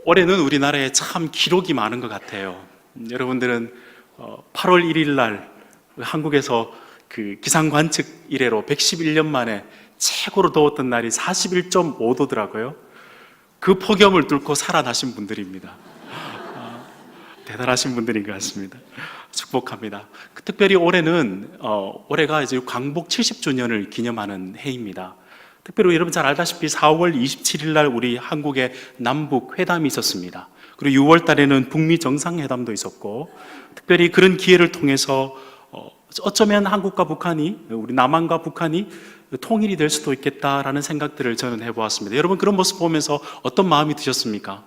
올해는 우리나라에 참 기록이 많은 것 같아요. 여러분들은 8월 1일 날 한국에서 그 기상 관측 이래로 111년 만에 최고로 더웠던 날이 41.5도더라고요. 그 폭염을 뚫고 살아나신 분들입니다. 대단하신 분들인 것 같습니다. 축복합니다. 특별히 올해가 이제 광복 70주년을 기념하는 해입니다. 특별히 여러분 잘 알다시피 4월 27일 날 우리 한국에 남북 회담이 있었습니다. 그리고 6월 달에는 북미 정상회담도 있었고, 특별히 그런 기회를 통해서 어쩌면 한국과 북한이, 우리 남한과 북한이 통일이 될 수도 있겠다라는 생각들을 저는 해보았습니다. 여러분 그런 모습 보면서 어떤 마음이 드셨습니까?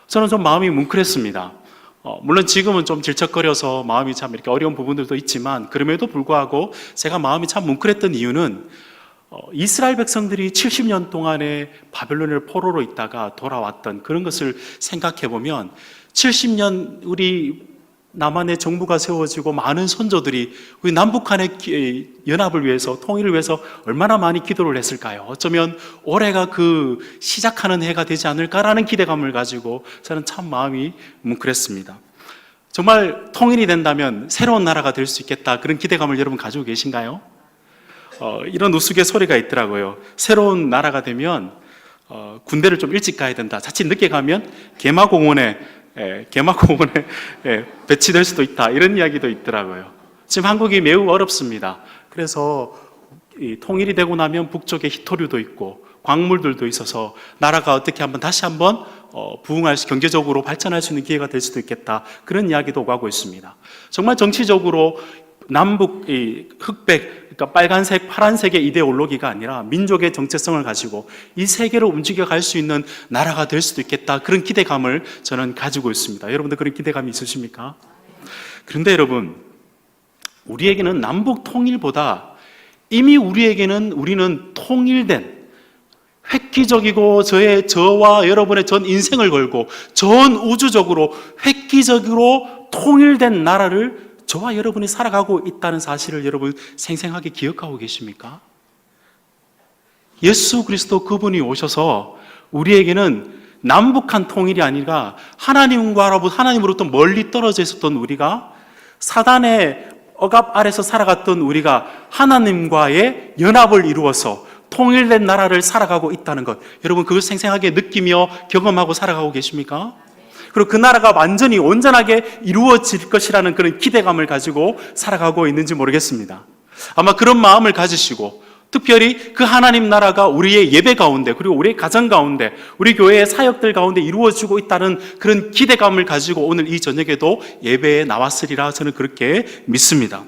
저는 좀 마음이 뭉클했습니다. 물론 지금은 좀 질척거려서 마음이 참 이렇게 어려운 부분들도 있지만, 그럼에도 불구하고 제가 마음이 참 뭉클했던 이유는 이스라엘 백성들이 70년 동안에 바벨론의 포로로 있다가 돌아왔던 그런 것을 생각해 보면 70년 우리 남한의 정부가 세워지고 많은 선조들이 우리 남북한의 연합을 위해서, 통일을 위해서 얼마나 많이 기도를 했을까요? 어쩌면 올해가 그 시작하는 해가 되지 않을까라는 기대감을 가지고 저는 참 마음이 뭉클했습니다. 정말 통일이 된다면 새로운 나라가 될 수 있겠다, 그런 기대감을 여러분 가지고 계신가요? 이런 우스갯소리가 있더라고요. 새로운 나라가 되면 군대를 좀 일찍 가야 된다, 자칫 늦게 가면 개마공원에 배치될 수도 있다, 이런 이야기도 있더라고요. 지금 한국이 매우 어렵습니다. 그래서 통일이 되고 나면 북쪽에 희토류도 있고 광물들도 있어서 나라가 어떻게 다시 한번 부흥할 수, 경제적으로 발전할 수 있는 기회가 될 수도 있겠다, 그런 이야기도 오가고 있습니다. 정말 정치적으로 남북 흑백, 그러니까 빨간색, 파란색의 이데올로기가 아니라 민족의 정체성을 가지고 이 세계로 움직여갈 수 있는 나라가 될 수도 있겠다, 그런 기대감을 저는 가지고 있습니다. 여러분들 그런 기대감이 있으십니까? 그런데 여러분, 우리에게는 남북 통일보다 이미 우리는 통일된, 획기적이고 저와 여러분의 전 인생을 걸고 전 우주적으로 획기적으로 통일된 나라를 저와 여러분이 살아가고 있다는 사실을 여러분 생생하게 기억하고 계십니까? 예수 그리스도 그분이 오셔서 우리에게는 남북한 통일이 아니라 하나님으로부터 멀리 떨어져 있었던 우리가, 사단의 억압 아래서 살아갔던 우리가 하나님과의 연합을 이루어서 통일된 나라를 살아가고 있다는 것, 여러분 그걸 생생하게 느끼며 경험하고 살아가고 계십니까? 그리고 그 나라가 완전히 온전하게 이루어질 것이라는 그런 기대감을 가지고 살아가고 있는지 모르겠습니다. 아마 그런 마음을 가지시고, 특별히 그 하나님 나라가 우리의 예배 가운데, 그리고 우리의 가정 가운데, 우리 교회의 사역들 가운데 이루어지고 있다는 그런 기대감을 가지고 오늘 이 저녁에도 예배에 나왔으리라 저는 그렇게 믿습니다.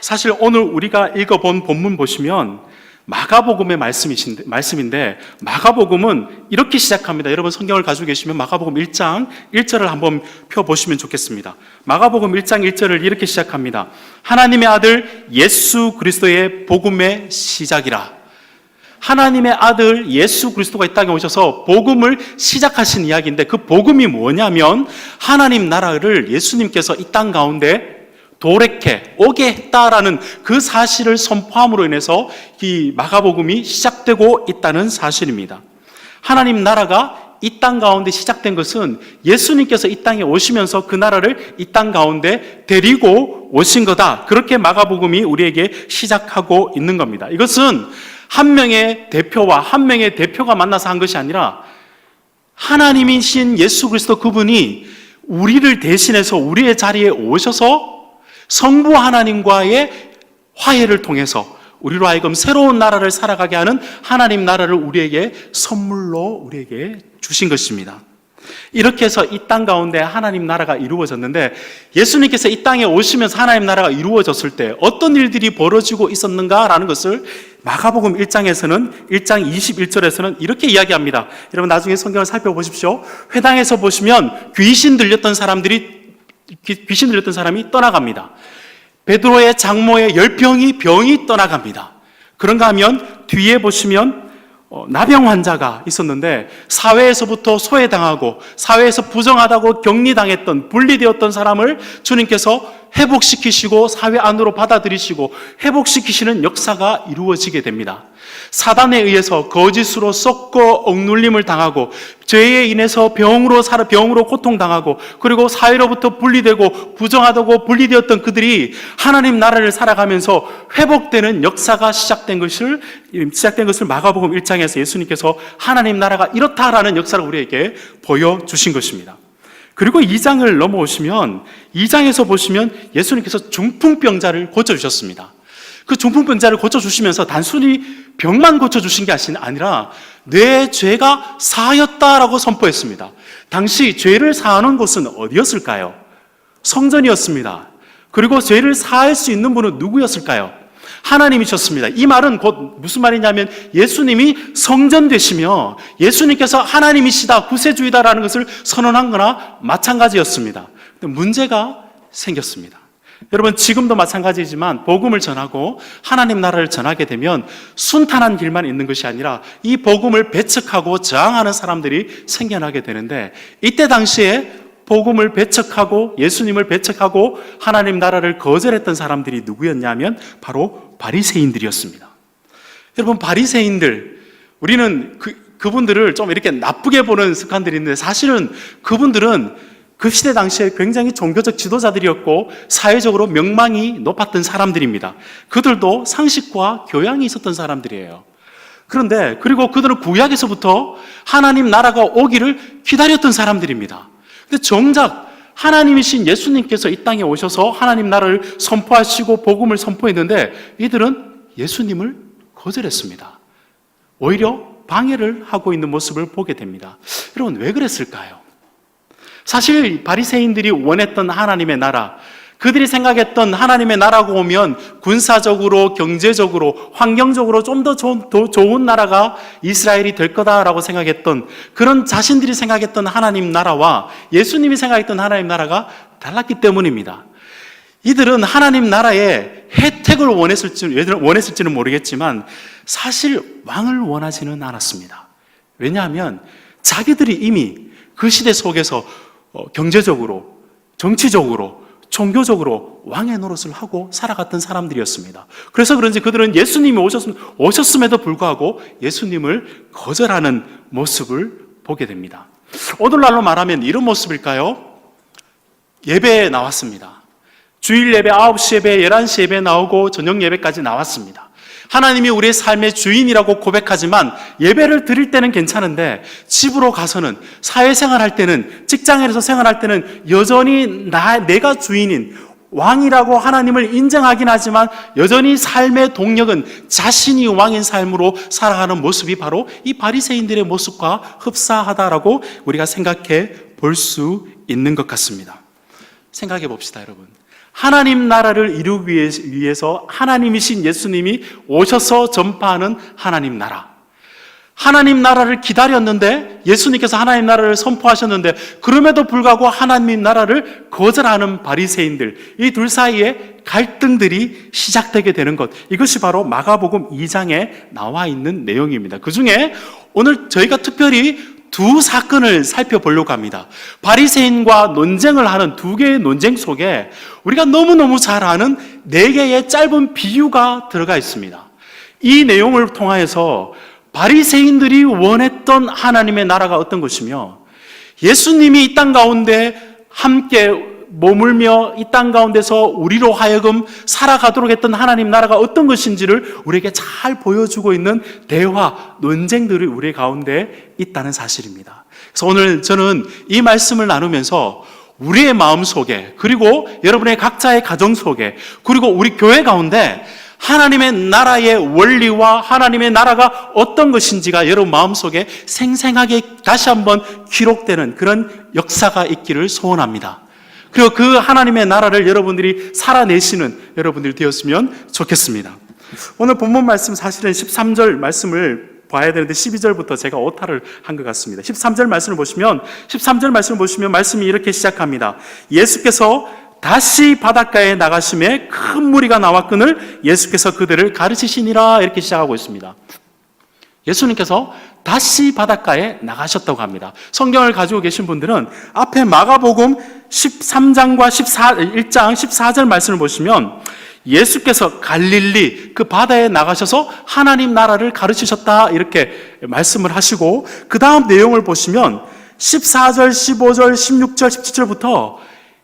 사실 오늘 우리가 읽어본 본문 보시면 마가복음의 말씀인데, 마가복음은 이렇게 시작합니다. 여러분 성경을 가지고 계시면 마가복음 1장 1절을 한번 펴보시면 좋겠습니다. 마가복음 1장 1절을 이렇게 시작합니다. 하나님의 아들 예수 그리스도의 복음의 시작이라. 하나님의 아들 예수 그리스도가 이 땅에 오셔서 복음을 시작하신 이야기인데, 그 복음이 뭐냐면 하나님 나라를 예수님께서 이 땅 가운데 오게 했다라는 그 사실을 선포함으로 인해서 이 마가복음이 시작되고 있다는 사실입니다. 하나님 나라가 이 땅 가운데 시작된 것은 예수님께서 이 땅에 오시면서 그 나라를 이 땅 가운데 데리고 오신 거다, 그렇게 마가복음이 우리에게 시작하고 있는 겁니다. 이것은 한 명의 대표와 한 명의 대표가 만나서 한 것이 아니라 하나님이신 예수 그리스도 그분이 우리를 대신해서 우리의 자리에 오셔서 성부 하나님과의 화해를 통해서 우리로 하여금 새로운 나라를 살아가게 하는 하나님 나라를 우리에게 선물로 우리에게 주신 것입니다. 이렇게 해서 이 땅 가운데 하나님 나라가 이루어졌는데, 예수님께서 이 땅에 오시면서 하나님 나라가 이루어졌을 때 어떤 일들이 벌어지고 있었는가라는 것을 마가복음 1장에서는 1장 21절에서는 이렇게 이야기합니다. 여러분 나중에 성경을 살펴보십시오. 회당에서 보시면 귀신 들렸던 사람이 떠나갑니다. 베드로의 장모의 병이 떠나갑니다. 그런가 하면 뒤에 보시면 나병 환자가 있었는데 사회에서부터 소외당하고 사회에서 부정하다고 격리당했던, 분리되었던 사람을 주님께서 회복시키시고 사회 안으로 받아들이시고 회복시키시는 역사가 이루어지게 됩니다. 사단에 의해서 거짓으로 썩고 억눌림을 당하고 죄에 인해서 병으로 고통당하고 그리고 사회로부터 분리되고 부정하다고 분리되었던 그들이 하나님 나라를 살아가면서 회복되는 역사가 시작된 것을 마가복음 1장에서 예수님께서 하나님 나라가 이렇다라는 역사를 우리에게 보여주신 것입니다. 그리고 2장을 넘어오시면 2장에서 보시면 예수님께서 중풍병자를 고쳐주셨습니다. 그 중풍병자를 고쳐주시면서 단순히 병만 고쳐주신 게 아니라 내 죄가 사하였다라고 선포했습니다. 당시 죄를 사하는 곳은 어디였을까요? 성전이었습니다. 그리고 죄를 사할 수 있는 분은 누구였을까요? 하나님이셨습니다. 이 말은 곧 무슨 말이냐면 예수님이 성전 되시며 예수님께서 하나님이시다, 구세주이다라는 것을 선언한 거나 마찬가지였습니다. 근데 문제가 생겼습니다. 여러분, 지금도 마찬가지지만 복음을 전하고 하나님 나라를 전하게 되면 순탄한 길만 있는 것이 아니라 이 복음을 배척하고 저항하는 사람들이 생겨나게 되는데, 이때 당시에 복음을 배척하고 예수님을 배척하고 하나님 나라를 거절했던 사람들이 누구였냐면 바로 바리새인들이었습니다. 여러분, 바리새인들, 우리는 그분들을 좀 이렇게 나쁘게 보는 습관들이 있는데 사실은 그분들은 그 시대 당시에 굉장히 종교적 지도자들이었고 사회적으로 명망이 높았던 사람들입니다. 그들도 상식과 교양이 있었던 사람들이에요. 그리고 그들은 구약에서부터 하나님 나라가 오기를 기다렸던 사람들입니다. 근데 정작 하나님이신 예수님께서 이 땅에 오셔서 하나님 나라를 선포하시고 복음을 선포했는데 이들은 예수님을 거절했습니다. 오히려 방해를 하고 있는 모습을 보게 됩니다. 여러분, 왜 그랬을까요? 사실 바리새인들이 원했던 하나님의 나라, 그들이 생각했던 하나님의 나라가 오면 군사적으로, 경제적으로, 환경적으로 좀 더 좋은 나라가 이스라엘이 될 거다라고 생각했던, 그런 자신들이 생각했던 하나님 나라와 예수님이 생각했던 하나님 나라가 달랐기 때문입니다. 이들은 하나님 나라의 혜택을 원했을지는 모르겠지만 사실 왕을 원하지는 않았습니다. 왜냐하면 자기들이 이미 그 시대 속에서 경제적으로, 정치적으로, 종교적으로 왕의 노릇을 하고 살아갔던 사람들이었습니다. 그래서 그런지 그들은 예수님이 오셨음에도 불구하고 예수님을 거절하는 모습을 보게 됩니다. 오늘날로 말하면 이런 모습일까요? 예배에 나왔습니다. 주일 예배, 9시 예배, 11시 예배 나오고 저녁 예배까지 나왔습니다. 하나님이 우리의 삶의 주인이라고 고백하지만 예배를 드릴 때는 괜찮은데 집으로 가서는, 사회생활 할 때는, 직장에서 생활할 때는 여전히 내가 주인인 왕이라고 하나님을 인정하긴 하지만 여전히 삶의 동력은 자신이 왕인 삶으로 살아가는 모습이 바로 이 바리새인들의 모습과 흡사하다라고 우리가 생각해 볼 수 있는 것 같습니다. 생각해 봅시다, 여러분. 하나님 나라를 이루기 위해서 하나님이신 예수님이 오셔서 전파하는 하나님 나라. 하나님 나라를 기다렸는데 예수님께서 하나님 나라를 선포하셨는데 그럼에도 불구하고 하나님 나라를 거절하는 바리새인들, 이 둘 사이에 갈등들이 시작되게 되는 것, 이것이 바로 마가복음 2장에 나와 있는 내용입니다. 그 중에 오늘 저희가 특별히 두 사건을 살펴보려고 합니다. 바리새인과 논쟁을 하는 두 개의 논쟁 속에 우리가 너무너무 잘 아는 네 개의 짧은 비유가 들어가 있습니다. 이 내용을 통하여서 바리새인들이 원했던 하나님의 나라가 어떤 것이며 예수님이 이 땅 가운데 함께 머물며 이 땅 가운데서 우리로 하여금 살아가도록 했던 하나님 나라가 어떤 것인지를 우리에게 잘 보여주고 있는 대화, 논쟁들이 우리 가운데 있다는 사실입니다. 그래서 오늘 저는 이 말씀을 나누면서 우리의 마음 속에, 그리고 여러분의 각자의 가정 속에, 그리고 우리 교회 가운데 하나님의 나라의 원리와 하나님의 나라가 어떤 것인지가 여러분 마음속에 생생하게 다시 한번 기록되는 그런 역사가 있기를 소원합니다. 그리고 그 하나님의 나라를 여러분들이 살아내시는 여러분들이 되었으면 좋겠습니다. 오늘 본문 말씀 사실은 13절 말씀을 봐야 되는데 12절부터 제가 오타를 한 것 같습니다. 13절 말씀을 보시면 말씀이 이렇게 시작합니다. 예수께서 다시 바닷가에 나가심에 큰 무리가 나왔거늘 예수께서 그들을 가르치시니라, 이렇게 시작하고 있습니다. 예수님께서 다시 바닷가에 나가셨다고 합니다. 성경을 가지고 계신 분들은 앞에 마가복음 13장과 1장 14절 말씀을 보시면 예수께서 갈릴리 그 바다에 나가셔서 하나님 나라를 가르치셨다 이렇게 말씀을 하시고, 그 다음 내용을 보시면 14절, 15절, 16절, 17절부터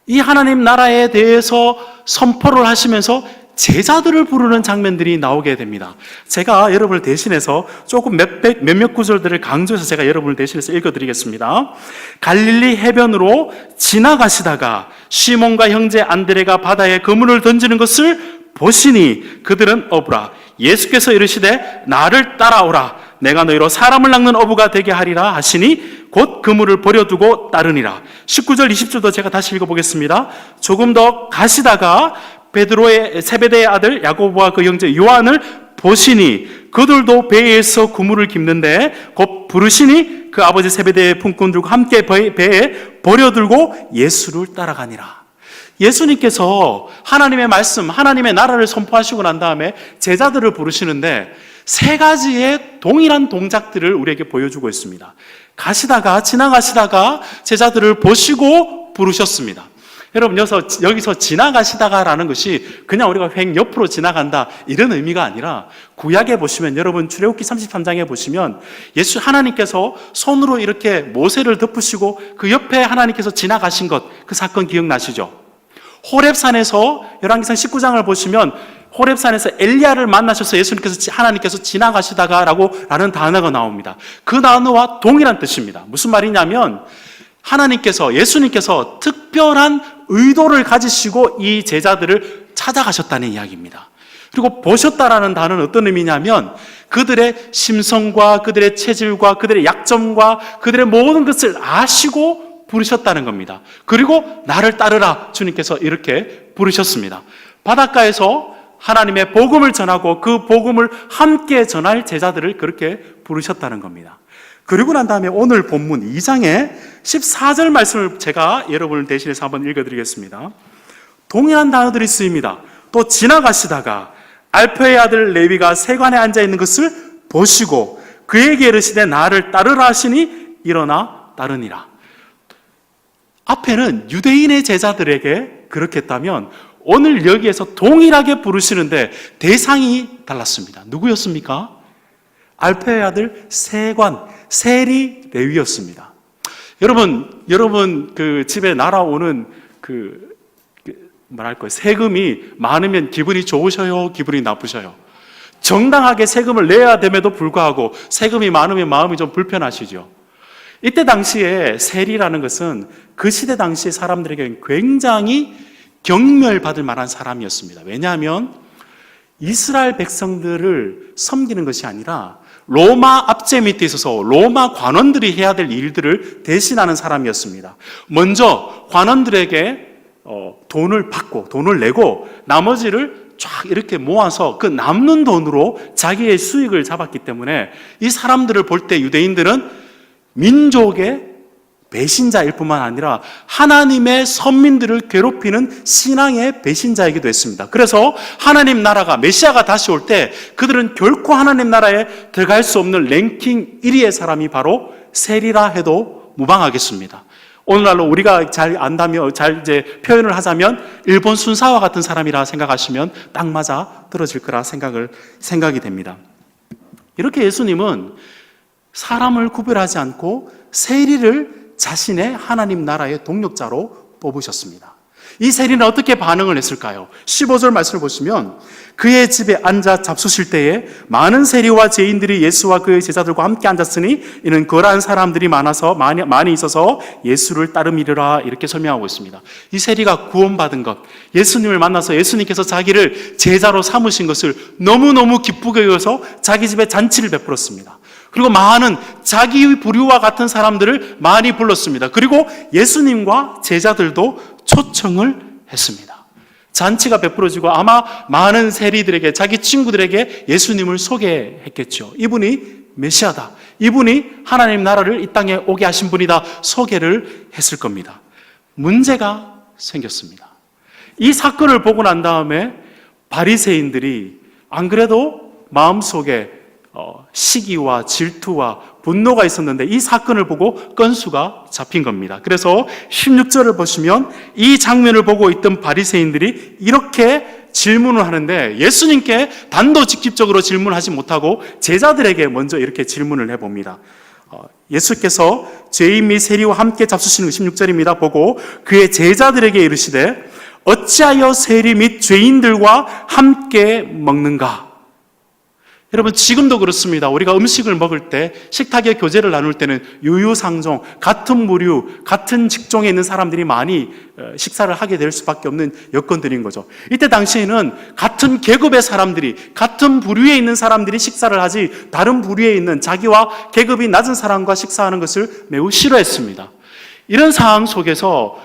이 하나님 나라에 대해서 선포를 하시면서 제자들을 부르는 장면들이 나오게 됩니다. 제가 여러분을 대신해서 조금 몇몇 구절들을 강조해서 제가 여러분을 대신해서 읽어드리겠습니다. 갈릴리 해변으로 지나가시다가 시몬과 형제 안드레가 바다에 그물을 던지는 것을 보시니 그들은 어부라. 예수께서 이르시되 나를 따라오라. 내가 너희로 사람을 낚는 어부가 되게 하리라 하시니 곧 그물을 버려두고 따르니라. 19절 20절도 제가 다시 읽어보겠습니다. 조금 더 가시다가 베드로의 세베대의 아들 야고보와 그 형제 요한을 보시니 그들도 배에서 그물을 깁는데 곧 부르시니 그 아버지 세베대의 품꾼들과 함께 배에 버려들고 예수를 따라가니라. 예수님께서 하나님의 말씀, 하나님의 나라를 선포하시고 난 다음에 제자들을 부르시는데 세 가지의 동일한 동작들을 우리에게 보여주고 있습니다. 지나가시다가 제자들을 보시고 부르셨습니다. 여러분, 여기서 지나가시다가라는 것이 그냥 우리가 횡 옆으로 지나간다 이런 의미가 아니라, 구약에 보시면, 여러분 출애굽기 33장에 보시면 하나님께서 손으로 이렇게 모세를 덮으시고 그 옆에 하나님께서 지나가신 것, 그 사건 기억나시죠? 호렙산에서 열왕기상 19장을 보시면 호렙산에서 엘리야를 만나셔서 하나님께서 지나가시다가라는 단어가 나옵니다. 그 단어와 동일한 뜻입니다. 무슨 말이냐면 예수님께서 특별한 의도를 가지시고 이 제자들을 찾아가셨다는 이야기입니다. 그리고 보셨다라는 단어는 어떤 의미냐면 그들의 심성과 그들의 체질과 그들의 약점과 그들의 모든 것을 아시고 부르셨다는 겁니다. 그리고 나를 따르라, 주님께서 이렇게 부르셨습니다. 바닷가에서 하나님의 복음을 전하고 그 복음을 함께 전할 제자들을 그렇게 부르셨다는 겁니다. 그리고 난 다음에 오늘 본문 2장의 14절 말씀을 제가 여러분을 대신해서 한번 읽어드리겠습니다. 동일한 단어들이 쓰입니다. 또 지나가시다가 알페의 아들 레위가 세관에 앉아있는 것을 보시고 그에게 이르시되 나를 따르라 하시니 일어나 따르니라. 앞에는 유대인의 제자들에게 그렇게 했다면 오늘 여기에서 동일하게 부르시는데 대상이 달랐습니다. 누구였습니까? 알페의 아들 세리 레위였습니다. 여러분 그 집에 날아오는 세금이 많으면 기분이 좋으셔요? 기분이 나쁘셔요? 정당하게 세금을 내야 됨에도 불구하고 세금이 많으면 마음이 좀 불편하시죠? 이때 당시에 세리라는 것은 그 시대 당시 사람들에게 굉장히 경멸받을 만한 사람이었습니다. 왜냐하면 이스라엘 백성들을 섬기는 것이 아니라 로마 압제 밑에 있어서 로마 관원들이 해야 될 일들을 대신하는 사람이었습니다. 먼저 관원들에게 돈을 내고 나머지를 쫙 이렇게 모아서 그 남는 돈으로 자기의 수익을 잡았기 때문에 이 사람들을 볼 때 유대인들은 민족의 배신자일 뿐만 아니라 하나님의 선민들을 괴롭히는 신앙의 배신자이기도 했습니다. 그래서 하나님 나라가, 메시아가 다시 올 때 그들은 결코 하나님 나라에 들어갈 수 없는 랭킹 1위의 사람이 바로 세리라 해도 무방하겠습니다. 오늘날로 우리가 잘 안다면, 이제 표현을 하자면 일본 순사와 같은 사람이라 생각하시면 딱 맞아 떨어질 거라 생각이 됩니다. 이렇게 예수님은 사람을 구별하지 않고 세리를 자신의 하나님 나라의 동력자로 뽑으셨습니다. 이 세리는 어떻게 반응을 했을까요? 15절 말씀을 보시면 그의 집에 앉아 잡수실 때에 많은 세리와 죄인들이 예수와 그의 제자들과 함께 앉았으니 이는 거라한 사람들이 많이 있어서 예수를 따름이리라 이렇게 설명하고 있습니다. 이 세리가 구원받은 것, 예수님을 만나서 예수님께서 자기를 제자로 삼으신 것을 너무너무 기쁘게 여겨서 자기 집에 잔치를 베풀었습니다. 그리고 많은 자기 부류와 같은 사람들을 많이 불렀습니다. 그리고 예수님과 제자들도 초청을 했습니다. 잔치가 베풀어지고 아마 많은 세리들에게, 자기 친구들에게 예수님을 소개했겠죠. 이분이 메시아다, 이분이 하나님 나라를 이 땅에 오게 하신 분이다, 소개를 했을 겁니다. 문제가 생겼습니다. 이 사건을 보고 난 다음에 바리새인들이 안 그래도 마음속에 시기와 질투와 분노가 있었는데 이 사건을 보고 건수가 잡힌 겁니다. 그래서 16절을 보시면 이 장면을 보고 있던 바리새인들이 이렇게 질문을 하는데 예수님께 단도직입적으로 질문하지 못하고 제자들에게 먼저 이렇게 질문을 해봅니다. 예수께서 죄인 및 세리와 함께 잡수시는 16절입니다. 보고 그의 제자들에게 이르시되 어찌하여 세리 및 죄인들과 함께 먹는가? 여러분, 지금도 그렇습니다. 우리가 음식을 먹을 때, 식탁에 교제를 나눌 때는 유유상종, 같은 부류, 같은 직종에 있는 사람들이 많이 식사를 하게 될 수밖에 없는 여건들인 거죠. 이때 당시에는 같은 계급의 사람들이, 같은 부류에 있는 사람들이 식사를 하지 다른 부류에 있는 자기와 계급이 낮은 사람과 식사하는 것을 매우 싫어했습니다. 이런 상황 속에서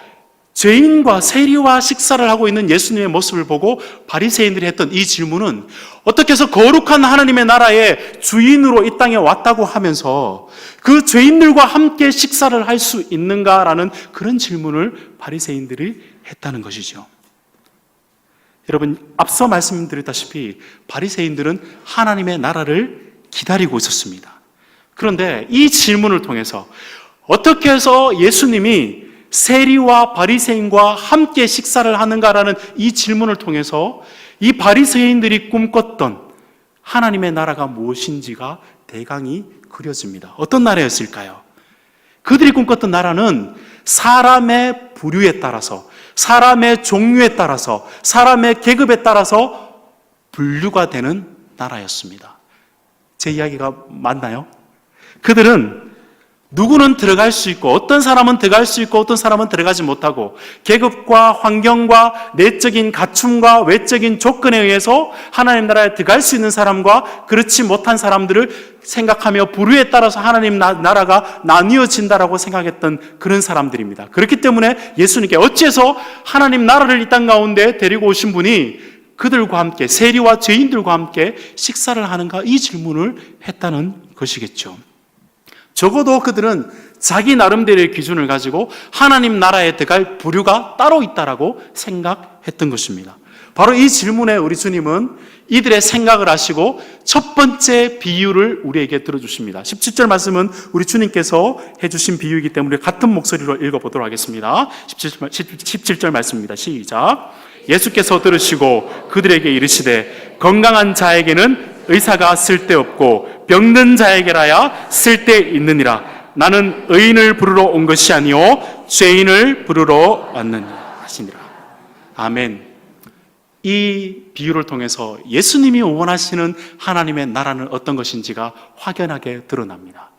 죄인과 세리와 식사를 하고 있는 예수님의 모습을 보고 바리새인들이 했던 이 질문은 어떻게 해서 거룩한 하나님의 나라의 주인으로 이 땅에 왔다고 하면서 그 죄인들과 함께 식사를 할 수 있는가라는 그런 질문을 바리새인들이 했다는 것이죠. 여러분, 앞서 말씀드렸다시피 바리새인들은 하나님의 나라를 기다리고 있었습니다. 그런데 이 질문을 통해서 어떻게 해서 예수님이 세리와 바리새인과 함께 식사를 하는가라는 이 질문을 통해서 이 바리새인들이 꿈꿨던 하나님의 나라가 무엇인지가 대강이 그려집니다. 어떤 나라였을까요? 그들이 꿈꿨던 나라는 사람의 부류에 따라서, 사람의 종류에 따라서, 사람의 계급에 따라서 분류가 되는 나라였습니다. 제 이야기가 맞나요? 그들은 누구는 들어갈 수 있고 어떤 사람은 들어갈 수 있고 어떤 사람은 들어가지 못하고 계급과 환경과 내적인 갖춤과 외적인 조건에 의해서 하나님 나라에 들어갈 수 있는 사람과 그렇지 못한 사람들을 생각하며 부류에 따라서 하나님 나라가 나뉘어진다라고 생각했던 그런 사람들입니다. 그렇기 때문에 예수님께 어찌해서 하나님 나라를 이 땅 가운데 데리고 오신 분이 그들과 함께 세리와 죄인들과 함께 식사를 하는가 이 질문을 했다는 것이겠죠. 적어도 그들은 자기 나름대로의 기준을 가지고 하나님 나라에 들어갈 부류가 따로 있다라고 생각했던 것입니다. 바로 이 질문에 우리 주님은 이들의 생각을 하시고 첫 번째 비유를 우리에게 들어주십니다. 17절 말씀은 우리 주님께서 해주신 비유이기 때문에 같은 목소리로 읽어보도록 하겠습니다. 17절 말씀입니다. 시작. 예수께서 들으시고 그들에게 이르시되 건강한 자에게는 의사가 쓸데없고 병든 자에게라야 쓸데있느니라. 나는 의인을 부르러 온 것이 아니요 죄인을 부르러 왔느니라 하시니라. 아멘. 이 비유를 통해서 예수님이 원하시는 하나님의 나라는 어떤 것인지가 확연하게 드러납니다.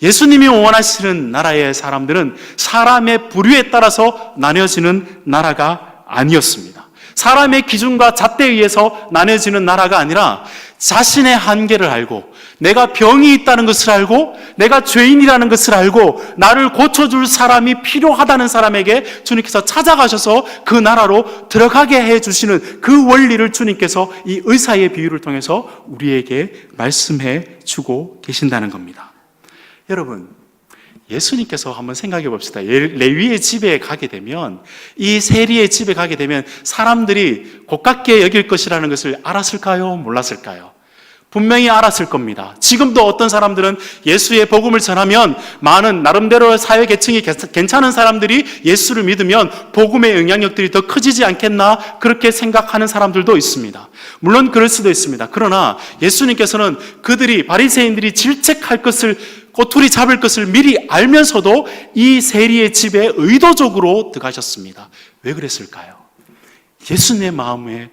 예수님이 원하시는 나라의 사람들은 사람의 부류에 따라서 나뉘어지는 나라가 아니었습니다. 사람의 기준과 잣대에 의해서 나뉘어지는 나라가 아니라 자신의 한계를 알고 내가 병이 있다는 것을 알고 내가 죄인이라는 것을 알고 나를 고쳐줄 사람이 필요하다는 사람에게 주님께서 찾아가셔서 그 나라로 들어가게 해주시는 그 원리를 주님께서 이 의사의 비유를 통해서 우리에게 말씀해 주고 계신다는 겁니다. 여러분, 예수님께서 한번 생각해 봅시다. 레위의 집에 가게 되면, 이 세리의 집에 가게 되면 사람들이 고깝게 여길 것이라는 것을 알았을까요? 몰랐을까요? 분명히 알았을 겁니다. 지금도 어떤 사람들은 예수의 복음을 전하면 많은 나름대로 사회 계층이 괜찮은 사람들이 예수를 믿으면 복음의 영향력들이 더 커지지 않겠나 그렇게 생각하는 사람들도 있습니다. 물론 그럴 수도 있습니다. 그러나 예수님께서는 그들이 바리새인들이 질책할 것을 꼬투리 잡을 것을 미리 알면서도 이 세리의 집에 의도적으로 들어가셨습니다. 왜 그랬을까요? 예수님의 마음에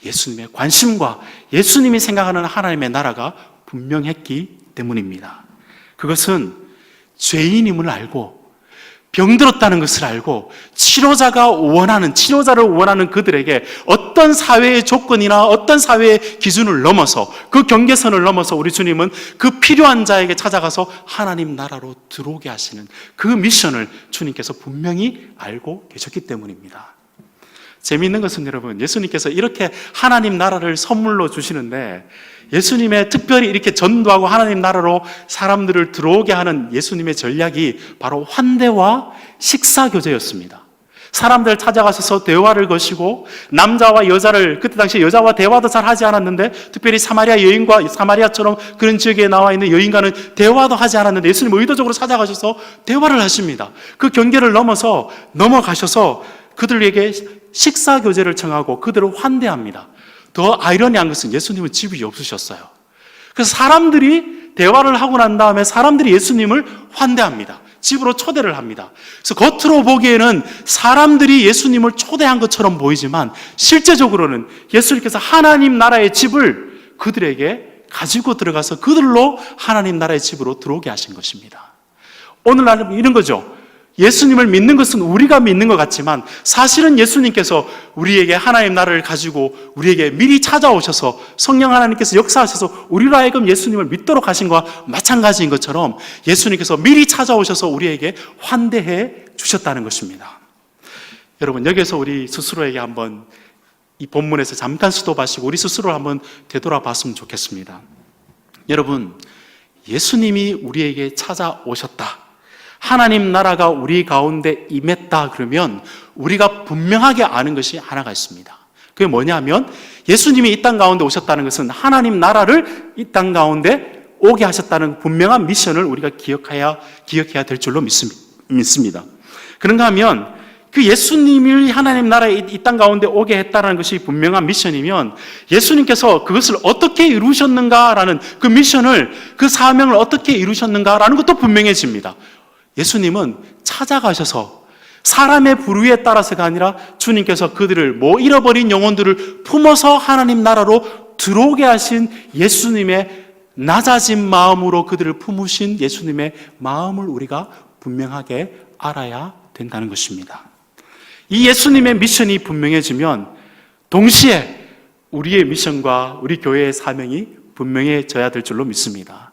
예수님의 관심과 예수님이 생각하는 하나님의 나라가 분명했기 때문입니다. 그것은 죄인임을 알고 병들었다는 것을 알고 치료자를 원하는 그들에게 어떤 사회의 조건이나 어떤 사회의 기준을 넘어서 그 경계선을 넘어서 우리 주님은 그 필요한 자에게 찾아가서 하나님 나라로 들어오게 하시는 그 미션을 주님께서 분명히 알고 계셨기 때문입니다. 재미있는 것은 여러분, 예수님께서 이렇게 하나님 나라를 선물로 주시는데 예수님의 특별히 이렇게 전도하고 하나님 나라로 사람들을 들어오게 하는 예수님의 전략이 바로 환대와 식사 교제였습니다. 사람들 찾아가셔서 대화를 거시고 남자와 여자를, 그때 당시 여자와 대화도 잘 하지 않았는데, 특별히 사마리아 여인과, 사마리아처럼 그런 지역에 나와 있는 여인과는 대화도 하지 않았는데 예수님 의도적으로 찾아가셔서 대화를 하십니다. 그 경계를 넘어가셔서 그들에게 식사 교제를 청하고 그들을 환대합니다. 더 아이러니한 것은 예수님은 집이 없으셨어요. 그래서 사람들이 대화를 하고 난 다음에 사람들이 예수님을 환대합니다. 집으로 초대를 합니다. 그래서 겉으로 보기에는 사람들이 예수님을 초대한 것처럼 보이지만 실제적으로는 예수님께서 하나님 나라의 집을 그들에게 가지고 들어가서 그들로 하나님 나라의 집으로 들어오게 하신 것입니다. 오늘날은 이런 거죠. 예수님을 믿는 것은 우리가 믿는 것 같지만 사실은 예수님께서 우리에게 하나님 나라를 가지고 우리에게 미리 찾아오셔서 성령 하나님께서 역사하셔서 우리로 하여금 예수님을 믿도록 하신 것과 마찬가지인 것처럼 예수님께서 미리 찾아오셔서 우리에게 환대해 주셨다는 것입니다. 여러분, 여기서 우리 스스로에게 한번 이 본문에서 잠깐 수도하시고 우리 스스로를 한번 되돌아봤으면 좋겠습니다. 여러분, 예수님이 우리에게 찾아오셨다, 하나님 나라가 우리 가운데 임했다 그러면 우리가 분명하게 아는 것이 하나가 있습니다. 그게 뭐냐면 예수님이 이 땅 가운데 오셨다는 것은 하나님 나라를 이 땅 가운데 오게 하셨다는 분명한 미션을 우리가 기억해야 될 줄로 믿습니다. 그런가 하면 그 예수님이 하나님 나라에 이 땅 가운데 오게 했다는 것이 분명한 미션이면 예수님께서 그것을 어떻게 이루셨는가라는 그 미션을, 그 사명을 어떻게 이루셨는가라는 것도 분명해집니다. 예수님은 찾아가셔서 사람의 부류에 따라서가 아니라 주님께서 그들을 잃어버린 영혼들을 품어서 하나님 나라로 들어오게 하신 예수님의 낮아진 마음으로 그들을 품으신 예수님의 마음을 우리가 분명하게 알아야 된다는 것입니다. 이 예수님의 미션이 분명해지면 동시에 우리의 미션과 우리 교회의 사명이 분명해져야 될 줄로 믿습니다.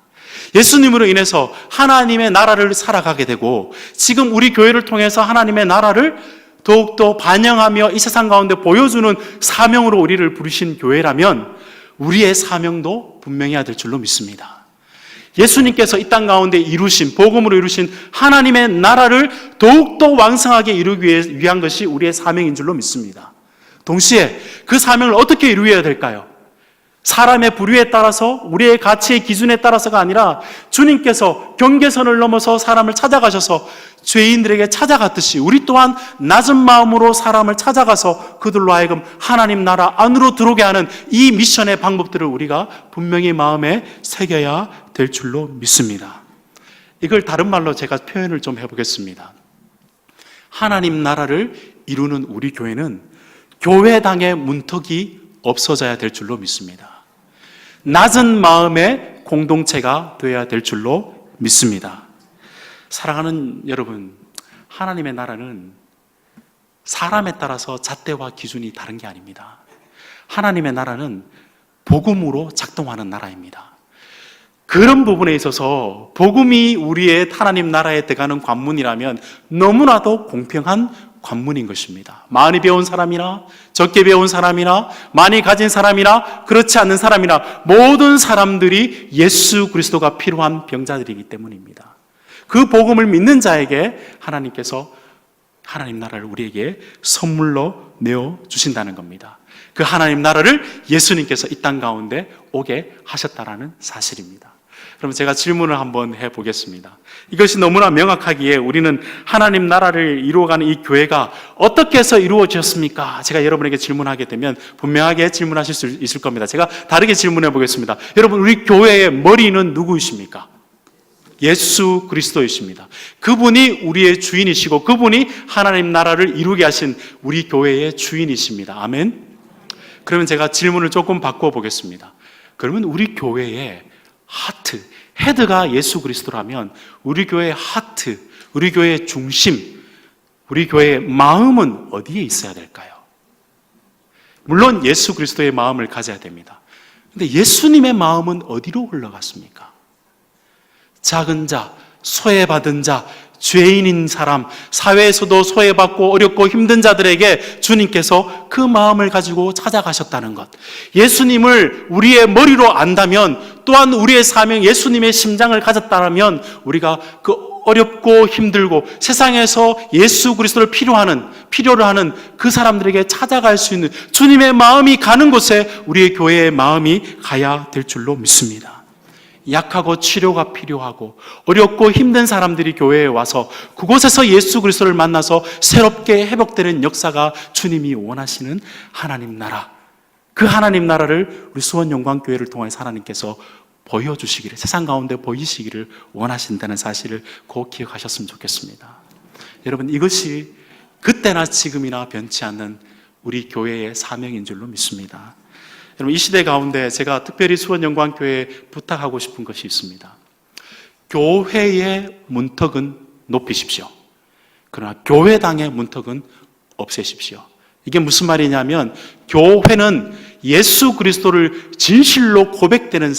예수님으로 인해서 하나님의 나라를 살아가게 되고 지금 우리 교회를 통해서 하나님의 나라를 더욱더 반영하며 이 세상 가운데 보여주는 사명으로 우리를 부르신 교회라면 우리의 사명도 분명해야 될 줄로 믿습니다. 예수님께서 이 땅 가운데 이루신, 복음으로 이루신 하나님의 나라를 더욱더 왕성하게 이루기 위한 것이 우리의 사명인 줄로 믿습니다. 동시에 그 사명을 어떻게 이루어야 될까요? 사람의 부류에 따라서, 우리의 가치의 기준에 따라서가 아니라 주님께서 경계선을 넘어서 사람을 찾아가셔서 죄인들에게 찾아갔듯이 우리 또한 낮은 마음으로 사람을 찾아가서 그들로 하여금 하나님 나라 안으로 들어오게 하는 이 미션의 방법들을 우리가 분명히 마음에 새겨야 될 줄로 믿습니다. 이걸 다른 말로 제가 표현을 좀 해보겠습니다. 하나님 나라를 이루는 우리 교회는 교회당의 문턱이 없어져야 될 줄로 믿습니다. 낮은 마음의 공동체가 되어야 될 줄로 믿습니다. 사랑하는 여러분, 하나님의 나라는 사람에 따라서 잣대와 기준이 다른 게 아닙니다. 하나님의 나라는 복음으로 작동하는 나라입니다. 그런 부분에 있어서 복음이 우리의 하나님 나라에 들어가는 관문이라면 너무나도 공평한 관문인 것입니다. 많이 배운 사람이나 적게 배운 사람이나 많이 가진 사람이나 그렇지 않는 사람이나 모든 사람들이 예수 그리스도가 필요한 병자들이기 때문입니다. 그 복음을 믿는 자에게 하나님께서 하나님 나라를 우리에게 선물로 내어주신다는 겁니다. 그 하나님 나라를 예수님께서 이 땅 가운데 오게 하셨다라는 사실입니다. 그럼 제가 질문을 한번 해보겠습니다. 이것이 너무나 명확하기에 우리는 하나님 나라를 이루어가는 이 교회가 어떻게 해서 이루어졌습니까? 제가 여러분에게 질문하게 되면 분명하게 질문하실 수 있을 겁니다. 제가 다르게 질문해 보겠습니다. 여러분, 우리 교회의 머리는 누구이십니까? 예수 그리스도이십니다. 그분이 우리의 주인이시고 그분이 하나님 나라를 이루게 하신 우리 교회의 주인이십니다. 아멘. 그러면 제가 질문을 조금 바꿔 보겠습니다. 그러면 우리 교회의 하트, 헤드가 예수 그리스도라면 우리 교회의 하트, 우리 교회의 중심, 우리 교회의 마음은 어디에 있어야 될까요? 물론 예수 그리스도의 마음을 가져야 됩니다. 그런데 예수님의 마음은 어디로 흘러갔습니까? 작은 자, 소외받은 자, 죄인인 사람, 사회에서도 소외받고 어렵고 힘든 자들에게 주님께서 그 마음을 가지고 찾아가셨다는 것. 예수님을 우리의 머리로 안다면 또한 우리의 사명, 예수님의 심장을 가졌다면 우리가 그 어렵고 힘들고 세상에서 예수 그리스도를 필요로 하는 그 사람들에게 찾아갈 수 있는 주님의 마음이 가는 곳에 우리의 교회의 마음이 가야 될 줄로 믿습니다. 약하고 치료가 필요하고 어렵고 힘든 사람들이 교회에 와서 그곳에서 예수 그리스도를 만나서 새롭게 회복되는 역사가 주님이 원하시는 하나님 나라, 그 하나님 나라를 우리 수원영광교회를 통해서 하나님께서 보여주시기를, 세상 가운데 보이시기를 원하신다는 사실을 꼭 기억하셨으면 좋겠습니다. 여러분, 이것이 그때나 지금이나 변치 않는 우리 교회의 사명인 줄로 믿습니다. 여러분, 이 시대 가운데 제가 특별히 수원영광교회에 부탁하고 싶은 것이 있습니다. 교회의 문턱은 높이십시오. 그러나 교회당의 문턱은 없애십시오. 이게 무슨 말이냐면, 교회는 예수 그리스도를 진실로 고백하는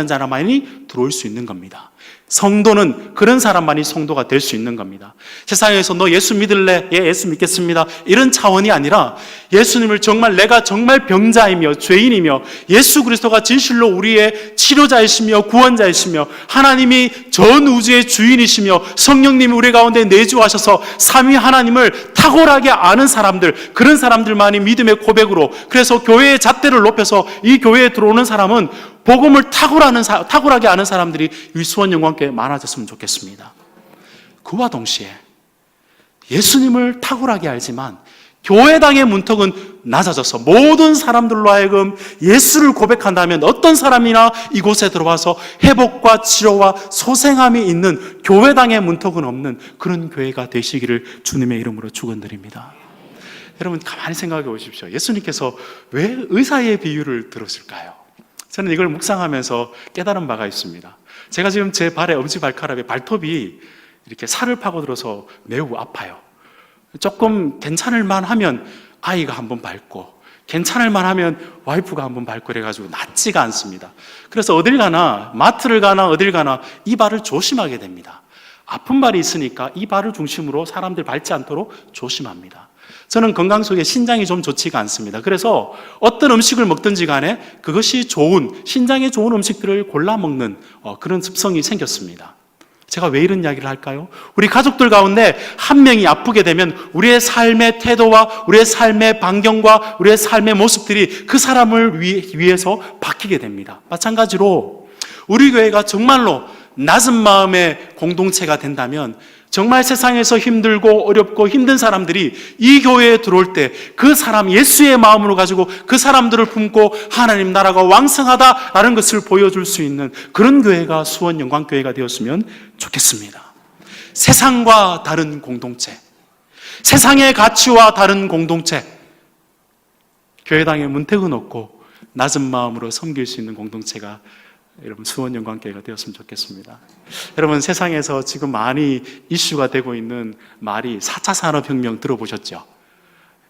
사람만이 들어올 수 있는 겁니다. 성도는 그런 사람만이 성도가 될 수 있는 겁니다. 세상에서 너 예수 믿을래? 예, 예수 믿겠습니다. 이런 차원이 아니라 예수님을 내가 정말 병자이며 죄인이며 예수 그리스도가 진실로 우리의 치료자이시며 구원자이시며 하나님이 전 우주의 주인이시며 성령님이 우리 가운데 내주하셔서 삼위 하나님을 탁월하게 아는 사람들, 그런 사람들만이 믿음의 고백으로, 그래서 교회의 잣대를 높여서 이 교회에 들어오는 사람은 복음을 탁월하게 아는 사람들이 이 수원영광교회에 많아졌으면 좋겠습니다. 그와 동시에 예수님을 탁월하게 알지만 교회당의 문턱은 낮아져서 모든 사람들로 하여금 예수를 고백한다면 어떤 사람이나 이곳에 들어와서 회복과 치료와 소생함이 있는, 교회당의 문턱은 없는 그런 교회가 되시기를 주님의 이름으로 축원드립니다. 여러분, 가만히 생각해 보십시오. 예수님께서 왜 의사의 비유를 들었을까요? 저는 이걸 묵상하면서 깨달은 바가 있습니다. 제가 지금 제 발에, 엄지발가락에 발톱이 이렇게 살을 파고들어서 매우 아파요. 조금 괜찮을 만하면 아이가 한번 밟고, 괜찮을 만하면 와이프가 한번 밟고 그래가지고 낫지가 않습니다. 그래서 어딜 가나, 마트를 가나 어딜 가나 이 발을 조심하게 됩니다. 아픈 발이 있으니까 이 발을 중심으로 사람들 밟지 않도록 조심합니다. 저는 건강 속에 신장이 좀 좋지가 않습니다. 그래서 어떤 음식을 먹든지 간에 그것이 신장에 좋은 음식들을 골라 먹는 그런 습성이 생겼습니다. 제가 왜 이런 이야기를 할까요? 우리 가족들 가운데 한 명이 아프게 되면 우리의 삶의 태도와 우리의 삶의 반경과 우리의 삶의 모습들이 그 사람을 위해서 바뀌게 됩니다. 마찬가지로 우리 교회가 정말로 낮은 마음의 공동체가 된다면 정말 세상에서 힘들고 어렵고 힘든 사람들이 이 교회에 들어올 때 그 사람 예수의 마음으로 가지고 그 사람들을 품고 하나님 나라가 왕성하다라는 것을 보여줄 수 있는 그런 교회가 수원영광교회가 되었으면 좋겠습니다. 세상과 다른 공동체, 세상의 가치와 다른 공동체, 교회당의 문턱은 없고 낮은 마음으로 섬길 수 있는 공동체가 여러분 수원영광교회가 되었으면 좋겠습니다. 여러분, 세상에서 지금 많이 이슈가 되고 있는 말이 4차 산업혁명 들어보셨죠?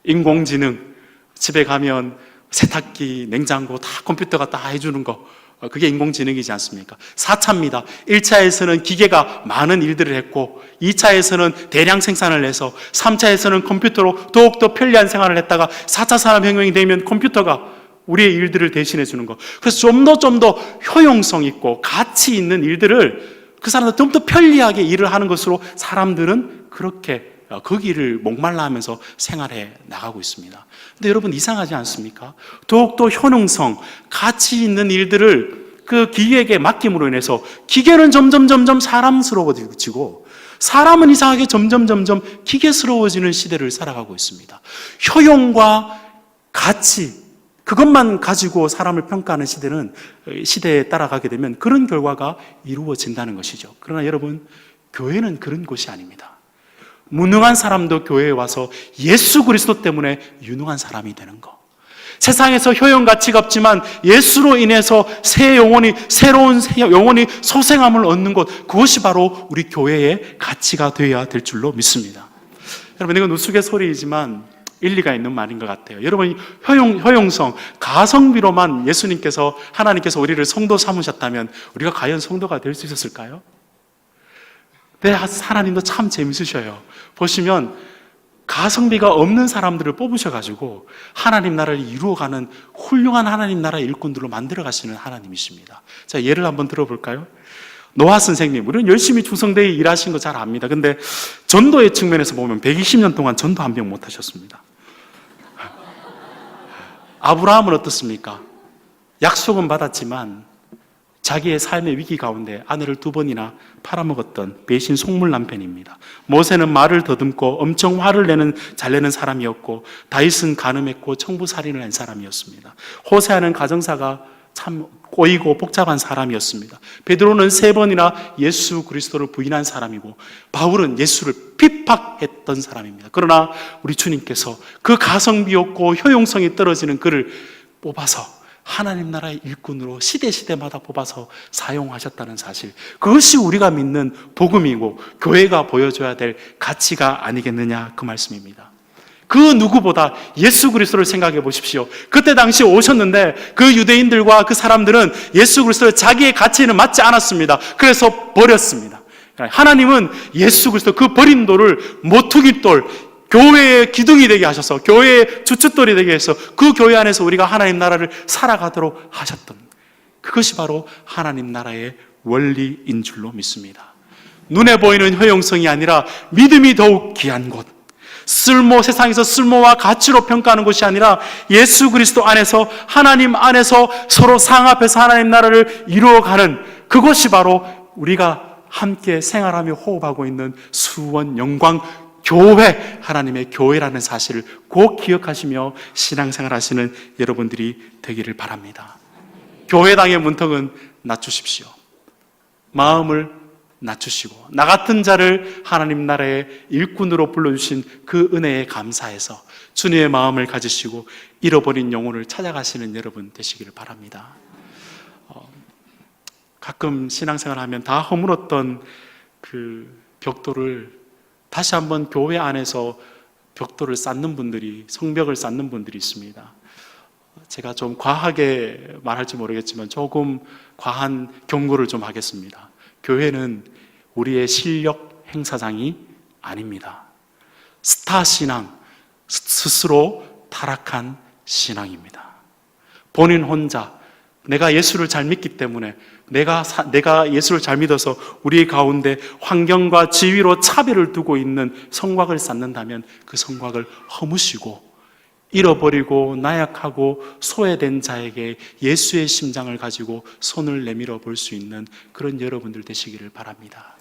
인공지능, 집에 가면 세탁기, 냉장고 다 컴퓨터가 다 해주는 거, 그게 인공지능이지 않습니까? 4차입니다. 1차에서는 기계가 많은 일들을 했고 2차에서는 대량 생산을 해서 3차에서는 컴퓨터로 더욱더 편리한 생활을 했다가 4차 산업혁명이 되면 컴퓨터가 우리의 일들을 대신해 주는 것. 그래서 좀 더 효용성 있고 가치 있는 일들을 그 사람들 좀 더 편리하게 일을 하는 것으로 사람들은 그렇게 거기를 목말라 하면서 생활해 나가고 있습니다. 근데 여러분, 이상하지 않습니까? 더욱더 효능성, 가치 있는 일들을 그 기계에게 맡김으로 인해서 기계는 점점 사람스러워지고 사람은 이상하게 점점 기계스러워지는 시대를 살아가고 있습니다. 효용과 가치, 그것만 가지고 사람을 평가하는 시대에 따라가게 되면 그런 결과가 이루어진다는 것이죠. 그러나 여러분, 교회는 그런 곳이 아닙니다. 무능한 사람도 교회에 와서 예수 그리스도 때문에 유능한 사람이 되는 것. 세상에서 효용 가치가 없지만 예수로 인해서 새로운 영혼이 소생함을 얻는 것, 그것이 바로 우리 교회의 가치가 되어야 될 줄로 믿습니다. 여러분, 이건 우스갯소리이지만 일리가 있는 말인 것 같아요. 여러분, 효용성, 가성비로만 하나님께서 우리를 성도 삼으셨다면 우리가 과연 성도가 될 수 있었을까요? 네, 하나님도 참 재밌으셔요. 보시면 가성비가 없는 사람들을 뽑으셔가지고 하나님 나라를 이루어가는 훌륭한 하나님 나라의 일꾼들로 만들어 가시는 하나님이십니다. 자, 예를 한번 들어볼까요? 노아 선생님, 우리는 열심히 충성되어 일하신 거 잘 압니다. 근데 전도의 측면에서 보면 120년 동안 전도 한 명 못 하셨습니다. 아브라함은 어떻습니까? 약속은 받았지만 자기의 삶의 위기 가운데 아내를 2번이나 팔아먹었던 배신 속물 남편입니다. 모세는 말을 더듬고 엄청 화를 잘 내는 사람이었고, 다윗은 간음했고 청부살인을 한 사람이었습니다. 호세아는 가정사가 참 꼬이고 복잡한 사람이었습니다. 베드로는 3번이나 예수 그리스도를 부인한 사람이고, 바울은 예수를 핍박했던 사람입니다. 그러나 우리 주님께서 그 가성비 없고 효용성이 떨어지는 그를 뽑아서 하나님 나라의 일꾼으로 시대마다 뽑아서 사용하셨다는 사실, 그것이 우리가 믿는 복음이고 교회가 보여줘야 될 가치가 아니겠느냐, 그 말씀입니다. 그 누구보다 예수 그리스도를 생각해 보십시오. 그때 당시 오셨는데 그 유대인들과 그 사람들은 예수 그리스도를 자기의 가치에는 맞지 않았습니다. 그래서 버렸습니다. 하나님은 예수 그리스도 그 버린 돌을 모퉁이 돌, 교회의 기둥이 되게 하셔서, 교회의 주춧돌이 되게 해서 그 교회 안에서 우리가 하나님 나라를 살아가도록 하셨던, 그것이 바로 하나님 나라의 원리인 줄로 믿습니다. 눈에 보이는 효용성이 아니라 믿음이 더욱 귀한 곳, 세상에서 쓸모와 가치로 평가하는 것이 아니라 예수 그리스도 안에서, 하나님 안에서 서로 상합해서 하나님 나라를 이루어가는, 그것이 바로 우리가 함께 생활하며 호흡하고 있는 수원 영광 교회, 하나님의 교회라는 사실을 꼭 기억하시며 신앙생활 하시는 여러분들이 되기를 바랍니다. 교회당의 문턱은 낮추십시오. 마음을 낮추시고 나 같은 자를 하나님 나라의 일꾼으로 불러주신 그 은혜에 감사해서 주님의 마음을 가지시고 잃어버린 영혼을 찾아가시는 여러분 되시기를 바랍니다. 가끔 신앙생활 하면 다 허물었던 그 벽돌을 다시 한번 교회 안에서 벽돌을 쌓는 분들이, 성벽을 쌓는 분들이 있습니다. 제가 좀 과하게 말할지 모르겠지만 조금 과한 경고를 좀 하겠습니다. 교회는 우리의 실력 행사장이 아닙니다. 스타 신앙, 스스로 타락한 신앙입니다. 본인 혼자 내가 예수를 잘 믿기 때문에, 내가 예수를 잘 믿어서 우리 가운데 환경과 지위로 차별을 두고 있는 성곽을 쌓는다면 그 성곽을 허무시고 잃어버리고 나약하고 소외된 자에게 예수의 심장을 가지고 손을 내밀어 볼 수 있는 그런 여러분들 되시기를 바랍니다.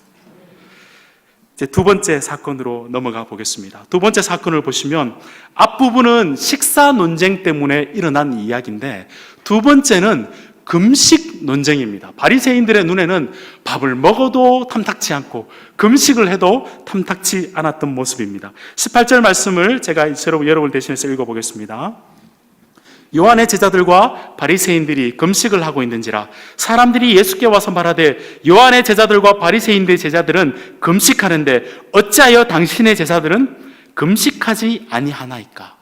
이제 2번째 사건으로 넘어가 보겠습니다. 2번째 사건을 보시면 앞부분은 식사 논쟁 때문에 일어난 이야기인데, 2번째는 금식 논쟁입니다. 바리새인들의 눈에는 밥을 먹어도 탐탁치 않고 금식을 해도 탐탁치 않았던 모습입니다. 18절 말씀을 제가 여러분 대신해서 읽어보겠습니다. 요한의 제자들과 바리새인들이 금식을 하고 있는지라 사람들이 예수께 와서 말하되, 요한의 제자들과 바리새인들의 제자들은 금식하는데 어찌하여 당신의 제자들은 금식하지 아니하나이까?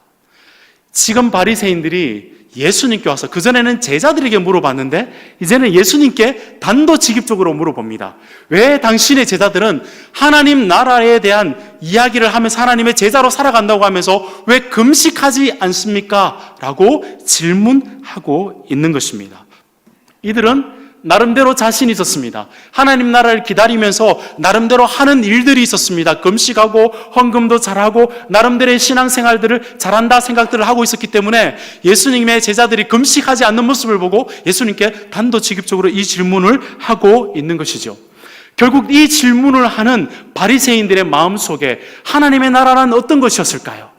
지금 바리새인들이 예수님께 와서, 그전에는 제자들에게 물어봤는데 이제는 예수님께 단도직입적으로 물어봅니다. 왜 당신의 제자들은 하나님 나라에 대한 이야기를 하면서 하나님의 제자로 살아간다고 하면서 왜 금식하지 않습니까? 라고 질문하고 있는 것입니다. 이들은 나름대로 자신이 있었습니다. 하나님 나라를 기다리면서 나름대로 하는 일들이 있었습니다. 금식하고 헌금도 잘하고 나름대로의 신앙생활들을 잘한다 생각들을 하고 있었기 때문에 예수님의 제자들이 금식하지 않는 모습을 보고 예수님께 단도직입적으로 이 질문을 하고 있는 것이죠. 결국 이 질문을 하는 바리새인들의 마음속에 하나님의 나라는 어떤 것이었을까요?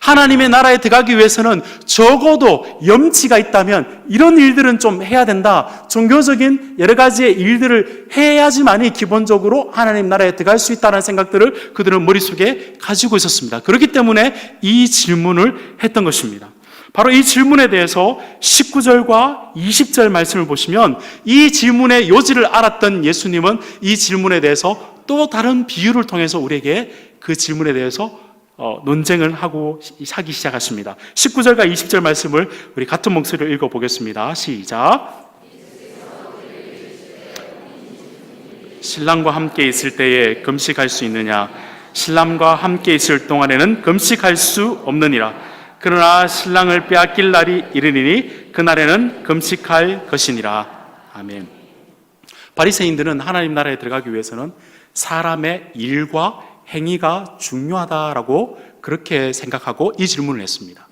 하나님의 나라에 들어가기 위해서는 적어도 염치가 있다면 이런 일들은 좀 해야 된다. 종교적인 여러 가지의 일들을 해야지만이 기본적으로 하나님 나라에 들어갈 수 있다는 생각들을 그들은 머릿속에 가지고 있었습니다. 그렇기 때문에 이 질문을 했던 것입니다. 바로 이 질문에 대해서 19절과 20절 말씀을 보시면 이 질문의 요지를 알았던 예수님은 이 질문에 대해서 또 다른 비유를 통해서 우리에게 그 질문에 대해서 논쟁을 하기 시작하십니다. 19절과 20절 말씀을 우리 같은 목소리로 읽어보겠습니다. 시작. 신랑과 함께 있을 때에 금식할 수 있느냐? 신랑과 함께 있을 동안에는 금식할 수 없느니라. 그러나 신랑을 빼앗길 날이 이르리니 그날에는 금식할 것이니라. 아멘. 바리새인들은 하나님 나라에 들어가기 위해서는 사람의 일과 행위가 중요하다라고 그렇게 생각하고 이 질문을 했습니다.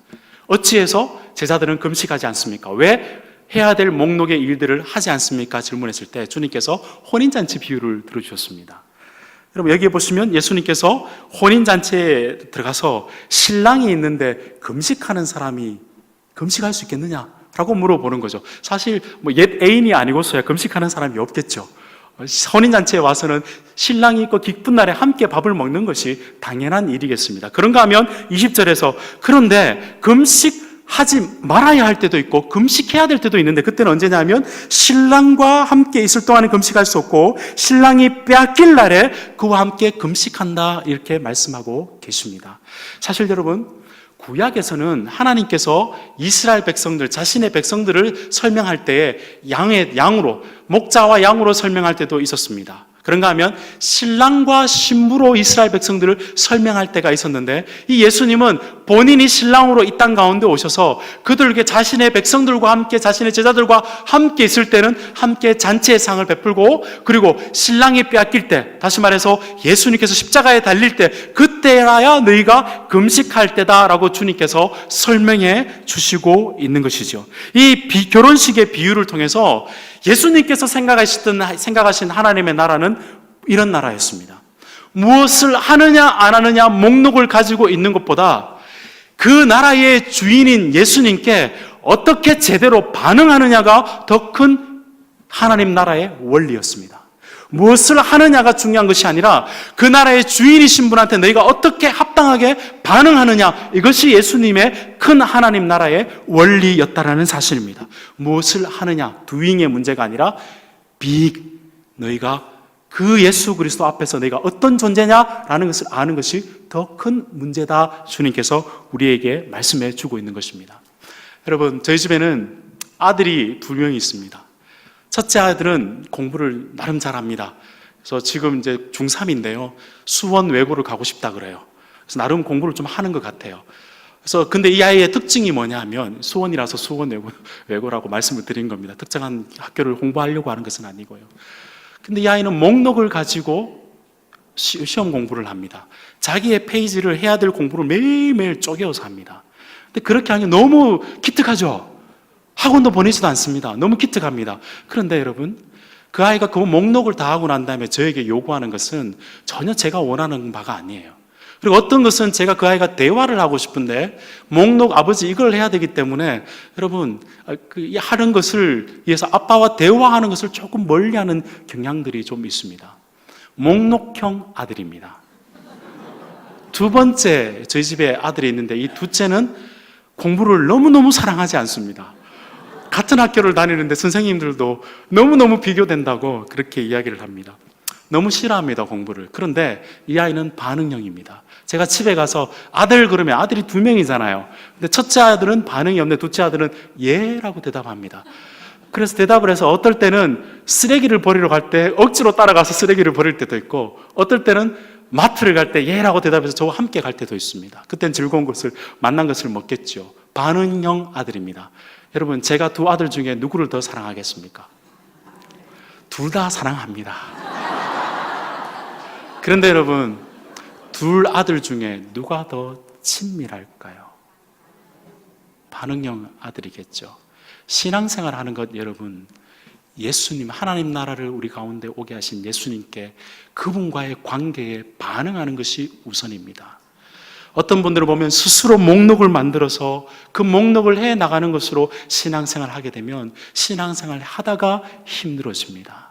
어찌해서 제자들은 금식하지 않습니까? 왜 해야 될 목록의 일들을 하지 않습니까? 질문했을 때 주님께서 혼인잔치 비유를 들어주셨습니다. 여러분 여기에 보시면 예수님께서 혼인잔치에 들어가서 신랑이 있는데 금식하는 사람이 금식할 수 있겠느냐라고 물어보는 거죠. 사실 옛 애인이 아니고서야 금식하는 사람이 없겠죠. 혼인잔치에 와서는 신랑이 있고 기쁜 날에 함께 밥을 먹는 것이 당연한 일이겠습니다. 그런가 하면 20절에서 그런데 금식하지 말아야 할 때도 있고 금식해야 될 때도 있는데 그때는 언제냐면 신랑과 함께 있을 동안은 금식할 수 없고 신랑이 빼앗길 날에 그와 함께 금식한다 이렇게 말씀하고 계십니다. 사실 여러분 구약에서는 하나님께서 이스라엘 백성들, 자신의 백성들을 설명할 때에 양으로, 목자와 양으로 설명할 때도 있었습니다. 그런가 하면 신랑과 신부로 이스라엘 백성들을 설명할 때가 있었는데 이 예수님은 본인이 신랑으로 이 땅 가운데 오셔서 그들에게 자신의 백성들과 함께 자신의 제자들과 함께 있을 때는 함께 잔치의 상을 베풀고 그리고 신랑이 빼앗길 때 다시 말해서 예수님께서 십자가에 달릴 때 그때라야 너희가 금식할 때다라고 주님께서 설명해 주시고 있는 것이죠. 이 결혼식의 비유를 통해서 예수님께서 생각하신 하나님의 나라는 이런 나라였습니다. 무엇을 하느냐 안 하느냐 목록을 가지고 있는 것보다 그 나라의 주인인 예수님께 어떻게 제대로 반응하느냐가 더 큰 하나님 나라의 원리였습니다. 무엇을 하느냐가 중요한 것이 아니라 그 나라의 주인이신 분한테 너희가 어떻게 합당하게 반응하느냐 이것이 예수님의 큰 하나님 나라의 원리였다라는 사실입니다. 무엇을 하느냐 doing의 문제가 아니라 너희가 그 예수 그리스도 앞에서 너희가 어떤 존재냐라는 것을 아는 것이 더 큰 문제다 주님께서 우리에게 말씀해 주고 있는 것입니다. 여러분 저희 집에는 아들이 2명이 있습니다. 첫째 아들은 공부를 나름 잘합니다. 그래서 지금 이제 중3인데요. 수원 외고를 가고 싶다 그래요. 그래서 나름 공부를 좀 하는 것 같아요. 그래서 근데 이 아이의 특징이 뭐냐면 수원이라서 수원 외고라고 말씀을 드린 겁니다. 특정한 학교를 공부하려고 하는 것은 아니고요. 근데 이 아이는 목록을 가지고 시험 공부를 합니다. 자기의 페이지를 해야 될 공부를 매일매일 쪼개어서 합니다. 근데 그렇게 하면 너무 기특하죠. 학원도 보내지도 않습니다. 너무 기특합니다. 그런데 여러분 그 아이가 그 목록을 다 하고 난 다음에 저에게 요구하는 것은 전혀 제가 원하는 바가 아니에요. 그리고 어떤 것은 제가 그 아이가 대화를 하고 싶은데 목록 아버지 이걸 해야 되기 때문에 여러분 하는 것을 위해서 아빠와 대화하는 것을 조금 멀리하는 경향들이 좀 있습니다. 목록형 아들입니다. 두 번째 저희 집에 아들이 있는데 이 둘째는 공부를 너무너무 사랑하지 않습니다. 같은 학교를 다니는데 선생님들도 너무너무 비교된다고 그렇게 이야기를 합니다. 너무 싫어합니다, 공부를. 그런데 이 아이는 반응형입니다. 제가 집에 가서 아들 그러면 아들이 2명이잖아요. 근데 첫째 아들은 반응이 없는데 둘째 아들은 예라고 대답합니다. 그래서 대답을 해서 어떨 때는 쓰레기를 버리러 갈 때 억지로 따라가서 쓰레기를 버릴 때도 있고 어떨 때는 마트를 갈 때 예라고 대답해서 저와 함께 갈 때도 있습니다. 그땐 즐거운 것을 만난 것을 먹겠죠. 반응형 아들입니다. 여러분 제가 두 아들 중에 누구를 더 사랑하겠습니까? 둘 다 사랑합니다. 그런데 여러분 둘 아들 중에 누가 더 친밀할까요? 반응형 아들이겠죠. 신앙생활 하는 것 여러분 예수님 하나님 나라를 우리 가운데 오게 하신 예수님께 그분과의 관계에 반응하는 것이 우선입니다. 어떤 분들을 보면 스스로 목록을 만들어서 그 목록을 해 나가는 것으로 신앙생활을 하게 되면 신앙생활을 하다가 힘들어집니다.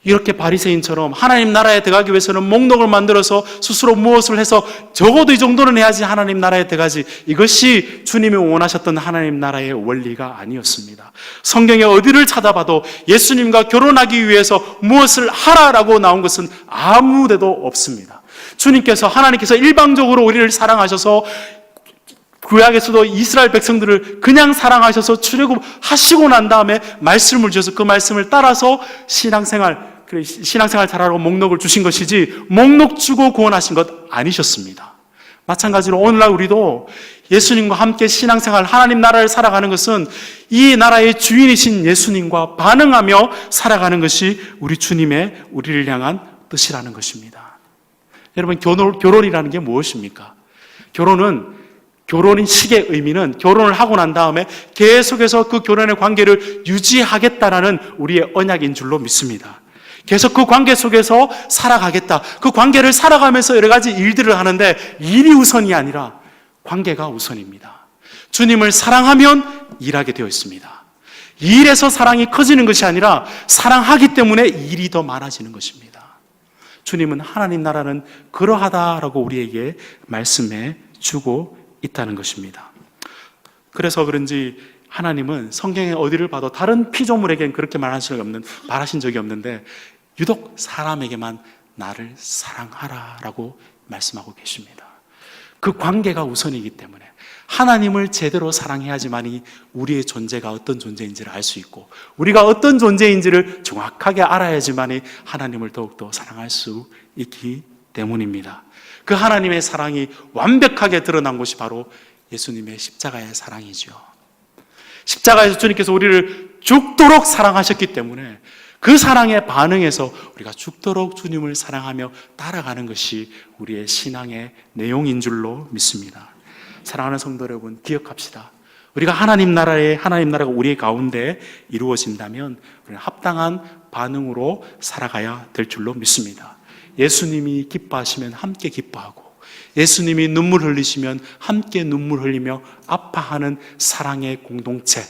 이렇게 바리새인처럼 하나님 나라에 들어가기 위해서는 목록을 만들어서 스스로 무엇을 해서 적어도 이 정도는 해야지 하나님 나라에 들어가지 이것이 주님이 원하셨던 하나님 나라의 원리가 아니었습니다. 성경에 어디를 찾아봐도 예수님과 결혼하기 위해서 무엇을 하라라고 나온 것은 아무 데도 없습니다. 하나님께서 일방적으로 우리를 사랑하셔서 구약에서도 이스라엘 백성들을 그냥 사랑하셔서 출애굽하시고 난 다음에 말씀을 주셔서 그 말씀을 따라서 신앙생활 잘하라고 목록을 주신 것이지 목록 주고 구원하신 것 아니셨습니다. 마찬가지로 오늘날 우리도 예수님과 함께 신앙생활, 하나님 나라를 살아가는 것은 이 나라의 주인이신 예수님과 반응하며 살아가는 것이 우리 주님의 우리를 향한 뜻이라는 것입니다. 여러분, 결혼이라는 게 무엇입니까? 결혼인 식의 의미는 결혼을 하고 난 다음에 계속해서 그 결혼의 관계를 유지하겠다라는 우리의 언약인 줄로 믿습니다. 계속 그 관계 속에서 살아가겠다. 그 관계를 살아가면서 여러 가지 일들을 하는데 일이 우선이 아니라 관계가 우선입니다. 주님을 사랑하면 일하게 되어 있습니다. 일에서 사랑이 커지는 것이 아니라 사랑하기 때문에 일이 더 많아지는 것입니다. 주님은 하나님 나라는 그러하다라고 우리에게 말씀해 주고 있다는 것입니다. 그래서 그런지 하나님은 성경의 어디를 봐도 다른 피조물에게는 그렇게 말하신 적이 없는데 유독 사람에게만 나를 사랑하라라고 말씀하고 계십니다. 그 관계가 우선이기 때문에 하나님을 제대로 사랑해야지만이 우리의 존재가 어떤 존재인지를 알 수 있고 우리가 어떤 존재인지를 정확하게 알아야지만이 하나님을 더욱더 사랑할 수 있기 때문입니다. 그 하나님의 사랑이 완벽하게 드러난 것이 바로 예수님의 십자가의 사랑이죠. 십자가에서 주님께서 우리를 죽도록 사랑하셨기 때문에 그 사랑에 반응해서 우리가 죽도록 주님을 사랑하며 따라가는 것이 우리의 신앙의 내용인 줄로 믿습니다. 사랑하는 성도 여러분, 기억합시다. 우리가 하나님 나라가 우리 가운데 이루어진다면 우리는 합당한 반응으로 살아가야 될 줄로 믿습니다. 예수님이 기뻐하시면 함께 기뻐하고 예수님이 눈물 흘리시면 함께 눈물 흘리며 아파하는 사랑의 공동체,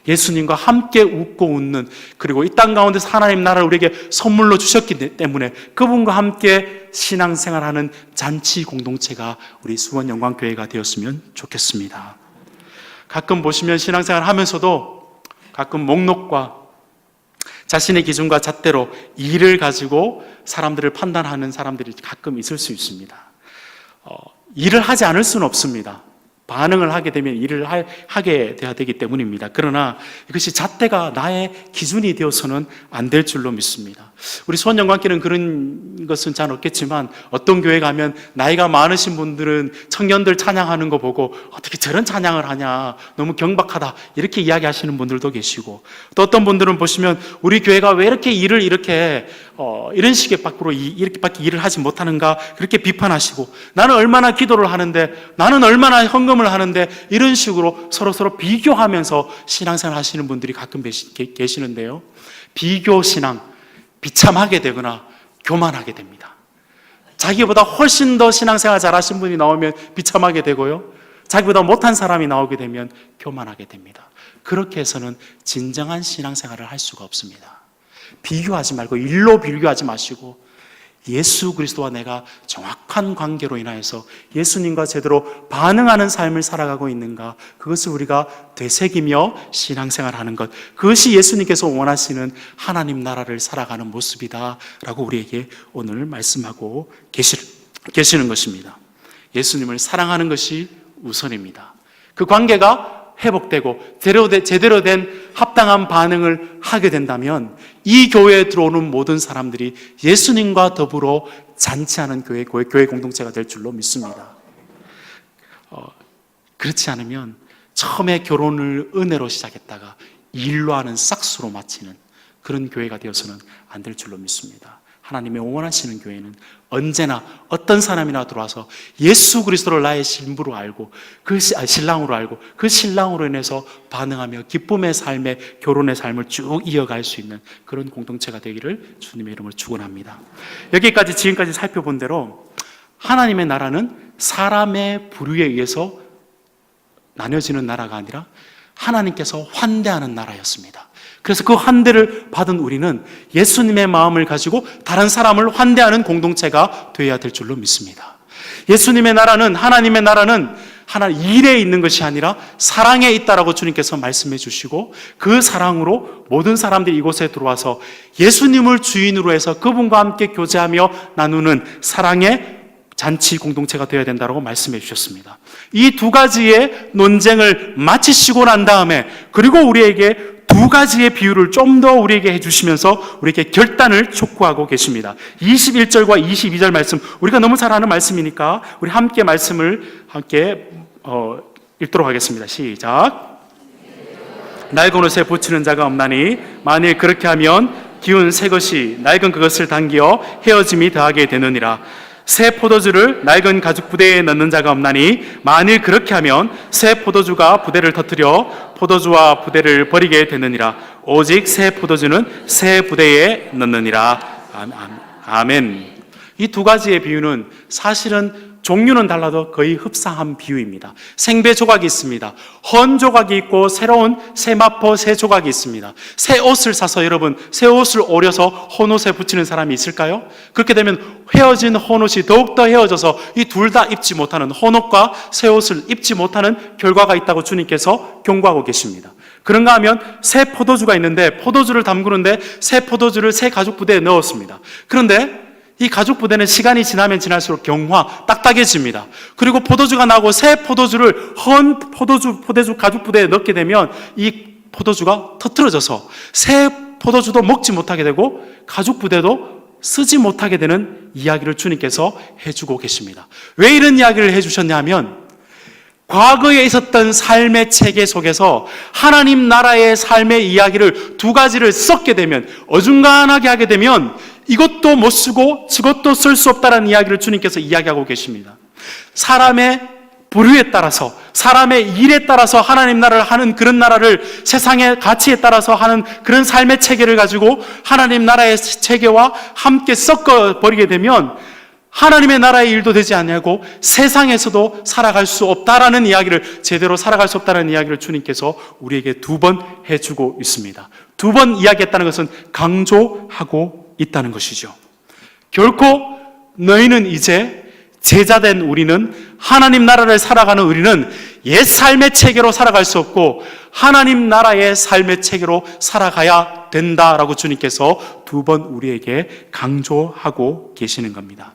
예수님과 함께 웃고 웃는, 그리고 이 땅 가운데서 하나님 나라를 우리에게 선물로 주셨기 때문에 그분과 함께 신앙생활하는 잔치 공동체가 우리 수원영광교회가 되었으면 좋겠습니다. 가끔 보시면 신앙생활 하면서도 가끔 목록과 자신의 기준과 잣대로 일을 가지고 사람들을 판단하는 사람들이 가끔 있을 수 있습니다. 일을 하지 않을 수는 없습니다. 반응을 하게 되면 일을 하게 돼야 되기 때문입니다. 그러나 이것이 잣대가 나의 기준이 되어서는 안 될 줄로 믿습니다. 우리 수원영광교회는 그런 것은 잘 없겠지만 어떤 교회 가면 나이가 많으신 분들은 청년들 찬양하는 거 보고 어떻게 저런 찬양을 하냐, 너무 경박하다, 이렇게 이야기하시는 분들도 계시고, 또 어떤 분들은 보시면 우리 교회가 왜 이렇게 일을 이런 식의 이렇게밖에 일을 하지 못하는가, 그렇게 비판하시고, 나는 얼마나 기도를 하는데, 나는 얼마나 헌금을 하는데, 이런 식으로 서로 비교하면서 신앙생활 하시는 분들이 가끔 계시는데요. 비교 신앙, 비참하게 되거나 교만하게 됩니다. 자기보다 훨씬 더 신앙생활 잘하신 분이 나오면 비참하게 되고요, 자기보다 못한 사람이 나오게 되면 교만하게 됩니다. 그렇게 해서는 진정한 신앙생활을 할 수가 없습니다. 비교하지 말고, 일로 비교하지 마시고, 예수 그리스도와 내가 정확한 관계로 인하여서 예수님과 제대로 반응하는 삶을 살아가고 있는가, 그것을 우리가 되새기며 신앙생활하는 것, 그것이 예수님께서 원하시는 하나님 나라를 살아가는 모습이다 라고 우리에게 오늘 말씀하고 계시는 것입니다. 예수님을 사랑하는 것이 우선입니다. 그 관계가 회복되고 제대로 된 합당한 반응을 하게 된다면 이 교회에 들어오는 모든 사람들이 예수님과 더불어 잔치하는 교회 공동체가 될 줄로 믿습니다. 그렇지 않으면 처음에 결혼을 은혜로 시작했다가 일로 하는 싹수로 마치는 그런 교회가 되어서는 안 될 줄로 믿습니다. 하나님의 원하시는 교회는 언제나 어떤 사람이나 들어와서 예수 그리스도를 나의 신부로 알고 신랑으로 알고 그 신랑으로 인해서 반응하며 기쁨의 삶의 결혼의 삶을 쭉 이어갈 수 있는 그런 공동체가 되기를 주님의 이름으로 축원합니다. 여기까지 지금까지 살펴본 대로 하나님의 나라는 사람의 부류에 의해서 나뉘어지는 나라가 아니라 하나님께서 환대하는 나라였습니다. 그래서 그 환대를 받은 우리는 예수님의 마음을 가지고 다른 사람을 환대하는 공동체가 되어야 될 줄로 믿습니다. 예수님의 나라는, 하나님의 나라는 하나님 일에 있는 것이 아니라 사랑에 있다라고 주님께서 말씀해 주시고, 그 사랑으로 모든 사람들이 이곳에 들어와서 예수님을 주인으로 해서 그분과 함께 교제하며 나누는 사랑의 잔치 공동체가 되어야 된다고 말씀해 주셨습니다. 이 두 가지의 논쟁을 마치시고 난 다음에, 그리고 우리에게 두 가지의 비유를 좀 더 우리에게 해주시면서 우리에게 결단을 촉구하고 계십니다. 21절과 22절 말씀, 우리가 너무 잘 아는 말씀이니까 우리 함께 말씀을 함께 읽도록 하겠습니다. 시작. 낡은 옷에 붙이는 자가 없나니 만일 그렇게 하면 기운 새 것이 낡은 그것을 당기어 헤어짐이 더하게 되느니라. 새 포도주를 낡은 가죽 부대에 넣는 자가 없나니 만일 그렇게 하면 새 포도주가 부대를 터뜨려 포도주와 부대를 버리게 되느니라. 오직 새 포도주는 새 부대에 넣느니라. 아멘. 이 두 가지의 비유는 사실은 종류는 달라도 거의 흡사한 비유입니다. 생배 조각이 있습니다. 헌 조각이 있고 새로운 세마포 새 조각이 있습니다. 새 옷을 사서 여러분 새 옷을 오려서 헌 옷에 붙이는 사람이 있을까요? 그렇게 되면 헤어진 헌 옷이 더욱더 헤어져서 이 둘 다 입지 못하는, 헌 옷과 새 옷을 입지 못하는 결과가 있다고 주님께서 경고하고 계십니다. 그런가 하면 새 포도주가 있는데 포도주를 담그는데 새 포도주를 새 가죽 부대에 넣었습니다. 그런데 이 가죽 부대는 시간이 지나면 지날수록 경화, 딱딱해집니다. 그리고 포도주가 나고 새 포도주를 헌 포도주 가죽 부대에 넣게 되면 이 포도주가 터트려져서 새 포도주도 먹지 못하게 되고 가죽 부대도 쓰지 못하게 되는 이야기를 주님께서 해주고 계십니다. 왜 이런 이야기를 해주셨냐 하면 과거에 있었던 삶의 체계 속에서 하나님 나라의 삶의 이야기를 두 가지를 섞게 되면, 어중간하게 하게 되면 이것도 못 쓰고 저것도 쓸 수 없다는 이야기를 주님께서 이야기하고 계십니다. 사람의 부류에 따라서, 사람의 일에 따라서 하나님 나라를 하는 그런 나라를 세상의 가치에 따라서 하는 그런 삶의 체계를 가지고 하나님 나라의 체계와 함께 섞어버리게 되면 하나님의 나라의 일도 되지 않냐고 세상에서도 살아갈 수 없다라는 이야기를, 제대로 살아갈 수 없다는 이야기를 주님께서 우리에게 두 번 해주고 있습니다. 두 번 이야기했다는 것은 강조하고 있다는 것이죠. 결코 너희는 이제 제자된 우리는, 하나님 나라를 살아가는 우리는 옛 삶의 체계로 살아갈 수 없고 하나님 나라의 삶의 체계로 살아가야 된다라고 주님께서 두 번 우리에게 강조하고 계시는 겁니다.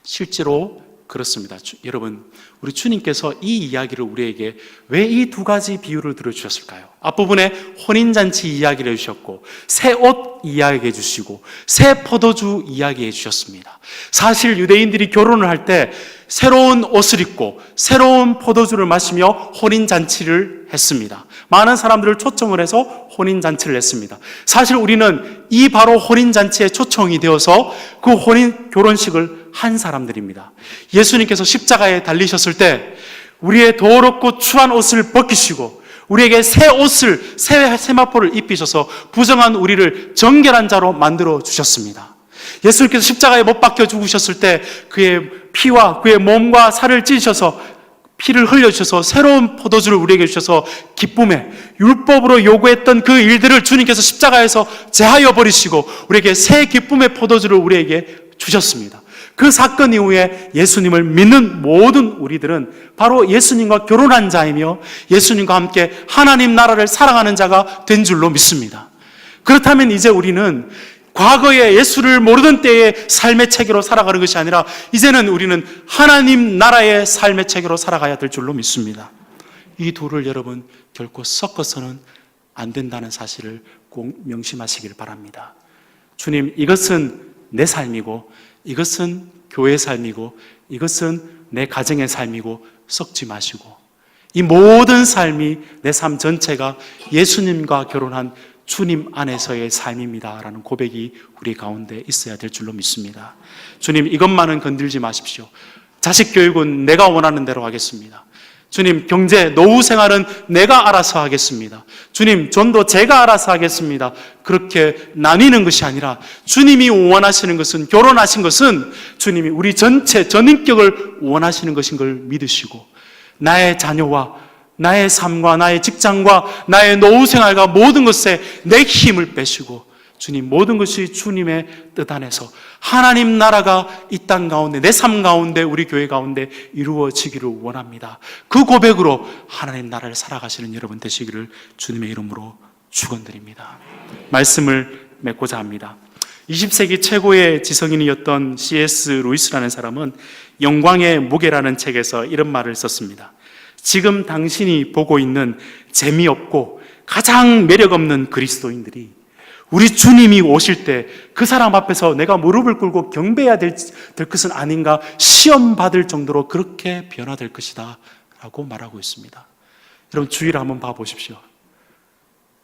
실제로 그렇습니다. 여러분, 우리 주님께서 이 이야기를 우리에게 왜 이 두 가지 비유를 들어주셨을까요? 앞부분에 혼인잔치 이야기를 해주셨고 새 옷 이야기해 주시고 새 포도주 이야기해 주셨습니다. 사실 유대인들이 결혼을 할 때 새로운 옷을 입고 새로운 포도주를 마시며 혼인잔치를 했습니다. 많은 사람들을 초청을 해서 혼인잔치를 했습니다. 사실 우리는 이 바로 혼인잔치에 초청이 되어서 그 혼인 결혼식을 한 사람들입니다. 예수님께서 십자가에 달리셨을 때 우리의 더럽고 추한 옷을 벗기시고 우리에게 새 옷을, 새 세마포를 입히셔서 부정한 우리를 정결한 자로 만들어 주셨습니다. 예수님께서 십자가에 못 박혀 죽으셨을 때 그의 피와 그의 몸과 살을 찢으셔서 피를 흘려주셔서 새로운 포도주를 우리에게 주셔서 기쁨에, 율법으로 요구했던 그 일들을 주님께서 십자가에서 제하여 버리시고 우리에게 새 기쁨의 포도주를 우리에게 주셨습니다. 그 사건 이후에 예수님을 믿는 모든 우리들은 바로 예수님과 결혼한 자이며 예수님과 함께 하나님 나라를 사랑하는 자가 된 줄로 믿습니다. 그렇다면 이제 우리는 과거에 예수를 모르던 때의 삶의 체계로 살아가는 것이 아니라 이제는 우리는 하나님 나라의 삶의 체계로 살아가야 될 줄로 믿습니다. 이 둘을 여러분 결코 섞어서는 안 된다는 사실을 꼭 명심하시길 바랍니다. 주님, 이것은 내 삶이고 이것은 교회의 삶이고 이것은 내 가정의 삶이고 섞지 마시고 이 모든 삶이 내 삶 전체가 예수님과 결혼한 주님 안에서의 삶입니다라는 고백이 우리 가운데 있어야 될 줄로 믿습니다. 주님, 이것만은 건들지 마십시오. 자식 교육은 내가 원하는 대로 하겠습니다. 주님, 경제, 노후 생활은 내가 알아서 하겠습니다. 주님, 전도 제가 알아서 하겠습니다. 그렇게 나뉘는 것이 아니라 주님이 원하시는 것은, 결혼하신 것은 주님이 우리 전체 전인격을 원하시는 것인 걸 믿으시고 나의 자녀와 나의 삶과 나의 직장과 나의 노후 생활과 모든 것에 내 힘을 빼시고 주님, 모든 것이 주님의 뜻 안에서 하나님 나라가 이 땅 가운데, 내 삶 가운데, 우리 교회 가운데 이루어지기를 원합니다. 그 고백으로 하나님 나라를 살아가시는 여러분 되시기를 주님의 이름으로 축원드립니다. 말씀을 맺고자 합니다. 20세기 최고의 지성인이었던 C.S. 루이스라는 사람은 영광의 무게라는 책에서 이런 말을 썼습니다. 지금 당신이 보고 있는 재미없고 가장 매력 없는 그리스도인들이 우리 주님이 오실 때 그 사람 앞에서 내가 무릎을 꿇고 경배해야 될 것은 아닌가 시험받을 정도로 그렇게 변화될 것이다 라고 말하고 있습니다. 여러분 주위를 한번 봐보십시오.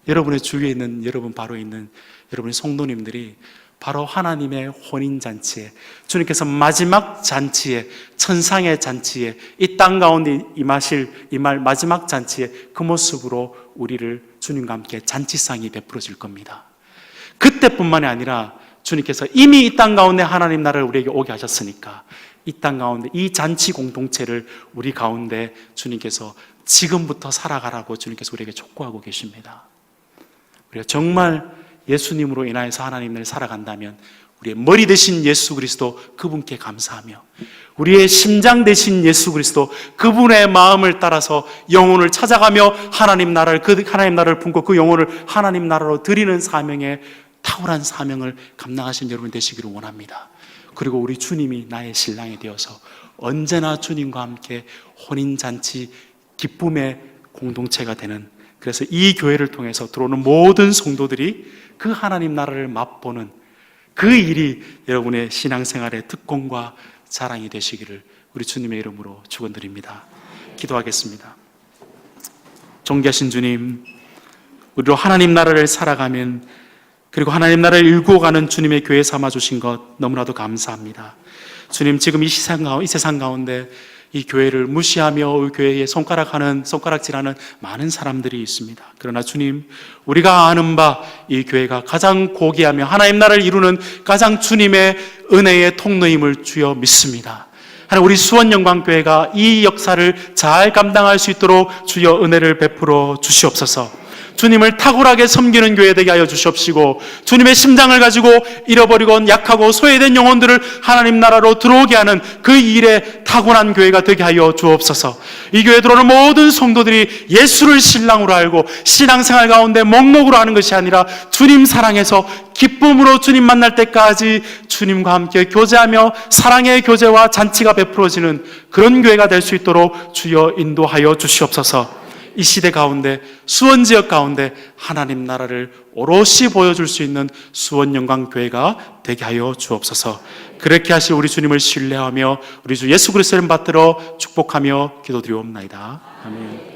여러분의 주위에 있는, 여러분 바로 있는 여러분의 성도님들이 바로 하나님의 혼인잔치에, 주님께서 마지막 잔치에, 천상의 잔치에, 이 땅 가운데 임할 마지막 잔치에 그 모습으로 우리를 주님과 함께 잔치상이 베풀어질 겁니다. 그때뿐만이 아니라 주님께서 이미 이 땅 가운데 하나님 나라를 우리에게 오게 하셨으니까 이 땅 가운데 이 잔치 공동체를 우리 가운데 주님께서 지금부터 살아가라고 주님께서 우리에게 촉구하고 계십니다. 우리가 정말 예수님으로 인하여서 하나님을 살아간다면 우리의 머리 되신 예수 그리스도 그분께 감사하며 우리의 심장 되신 예수 그리스도 그분의 마음을 따라서 영혼을 찾아가며 하나님 나라를 품고 그 영혼을 하나님 나라로 드리는 사명에 탁월한 사명을 감당하신 여러분 되시기를 원합니다. 그리고 우리 주님이 나의 신랑이 되어서 언제나 주님과 함께 혼인잔치 기쁨의 공동체가 되는, 그래서 이 교회를 통해서 들어오는 모든 성도들이 그 하나님 나라를 맛보는 그 일이 여러분의 신앙생활의 특권과 자랑이 되시기를 우리 주님의 이름으로 축원드립니다. 기도하겠습니다. 존귀하신 주님, 우리로 하나님 나라를 살아가면, 그리고 하나님 나라를 일구어가는 주님의 교회 삼아주신 것 너무나도 감사합니다. 주님, 지금 이 세상 가운데 이 교회를 무시하며 이 교회에 손가락질하는 많은 사람들이 있습니다. 그러나 주님, 우리가 아는 바 이 교회가 가장 고귀하며 하나님 나라를 이루는 가장 주님의 은혜의 통로임을 주여 믿습니다. 하나님, 우리 수원영광교회가 이 역사를 잘 감당할 수 있도록 주여 은혜를 베풀어 주시옵소서. 주님을 탁월하게 섬기는 교회 되게 하여 주시옵시고, 주님의 심장을 가지고 잃어버리고 약하고 소외된 영혼들을 하나님 나라로 들어오게 하는 그 일에 타고난 교회가 되게 하여 주옵소서. 이 교회에 들어오는 모든 성도들이 예수를 신랑으로 알고 신앙생활 가운데 목록으로 하는 것이 아니라 주님 사랑해서 기쁨으로 주님 만날 때까지 주님과 함께 교제하며 사랑의 교제와 잔치가 베풀어지는 그런 교회가 될 수 있도록 주여 인도하여 주시옵소서. 이 시대 가운데, 수원 지역 가운데 하나님 나라를 오롯이 보여줄 수 있는 수원영광교회가 되게 하여 주옵소서. 그렇게 하실 우리 주님을 신뢰하며 우리 주 예수 그리스도를 받들어 축복하며 기도드리옵나이다. 아멘.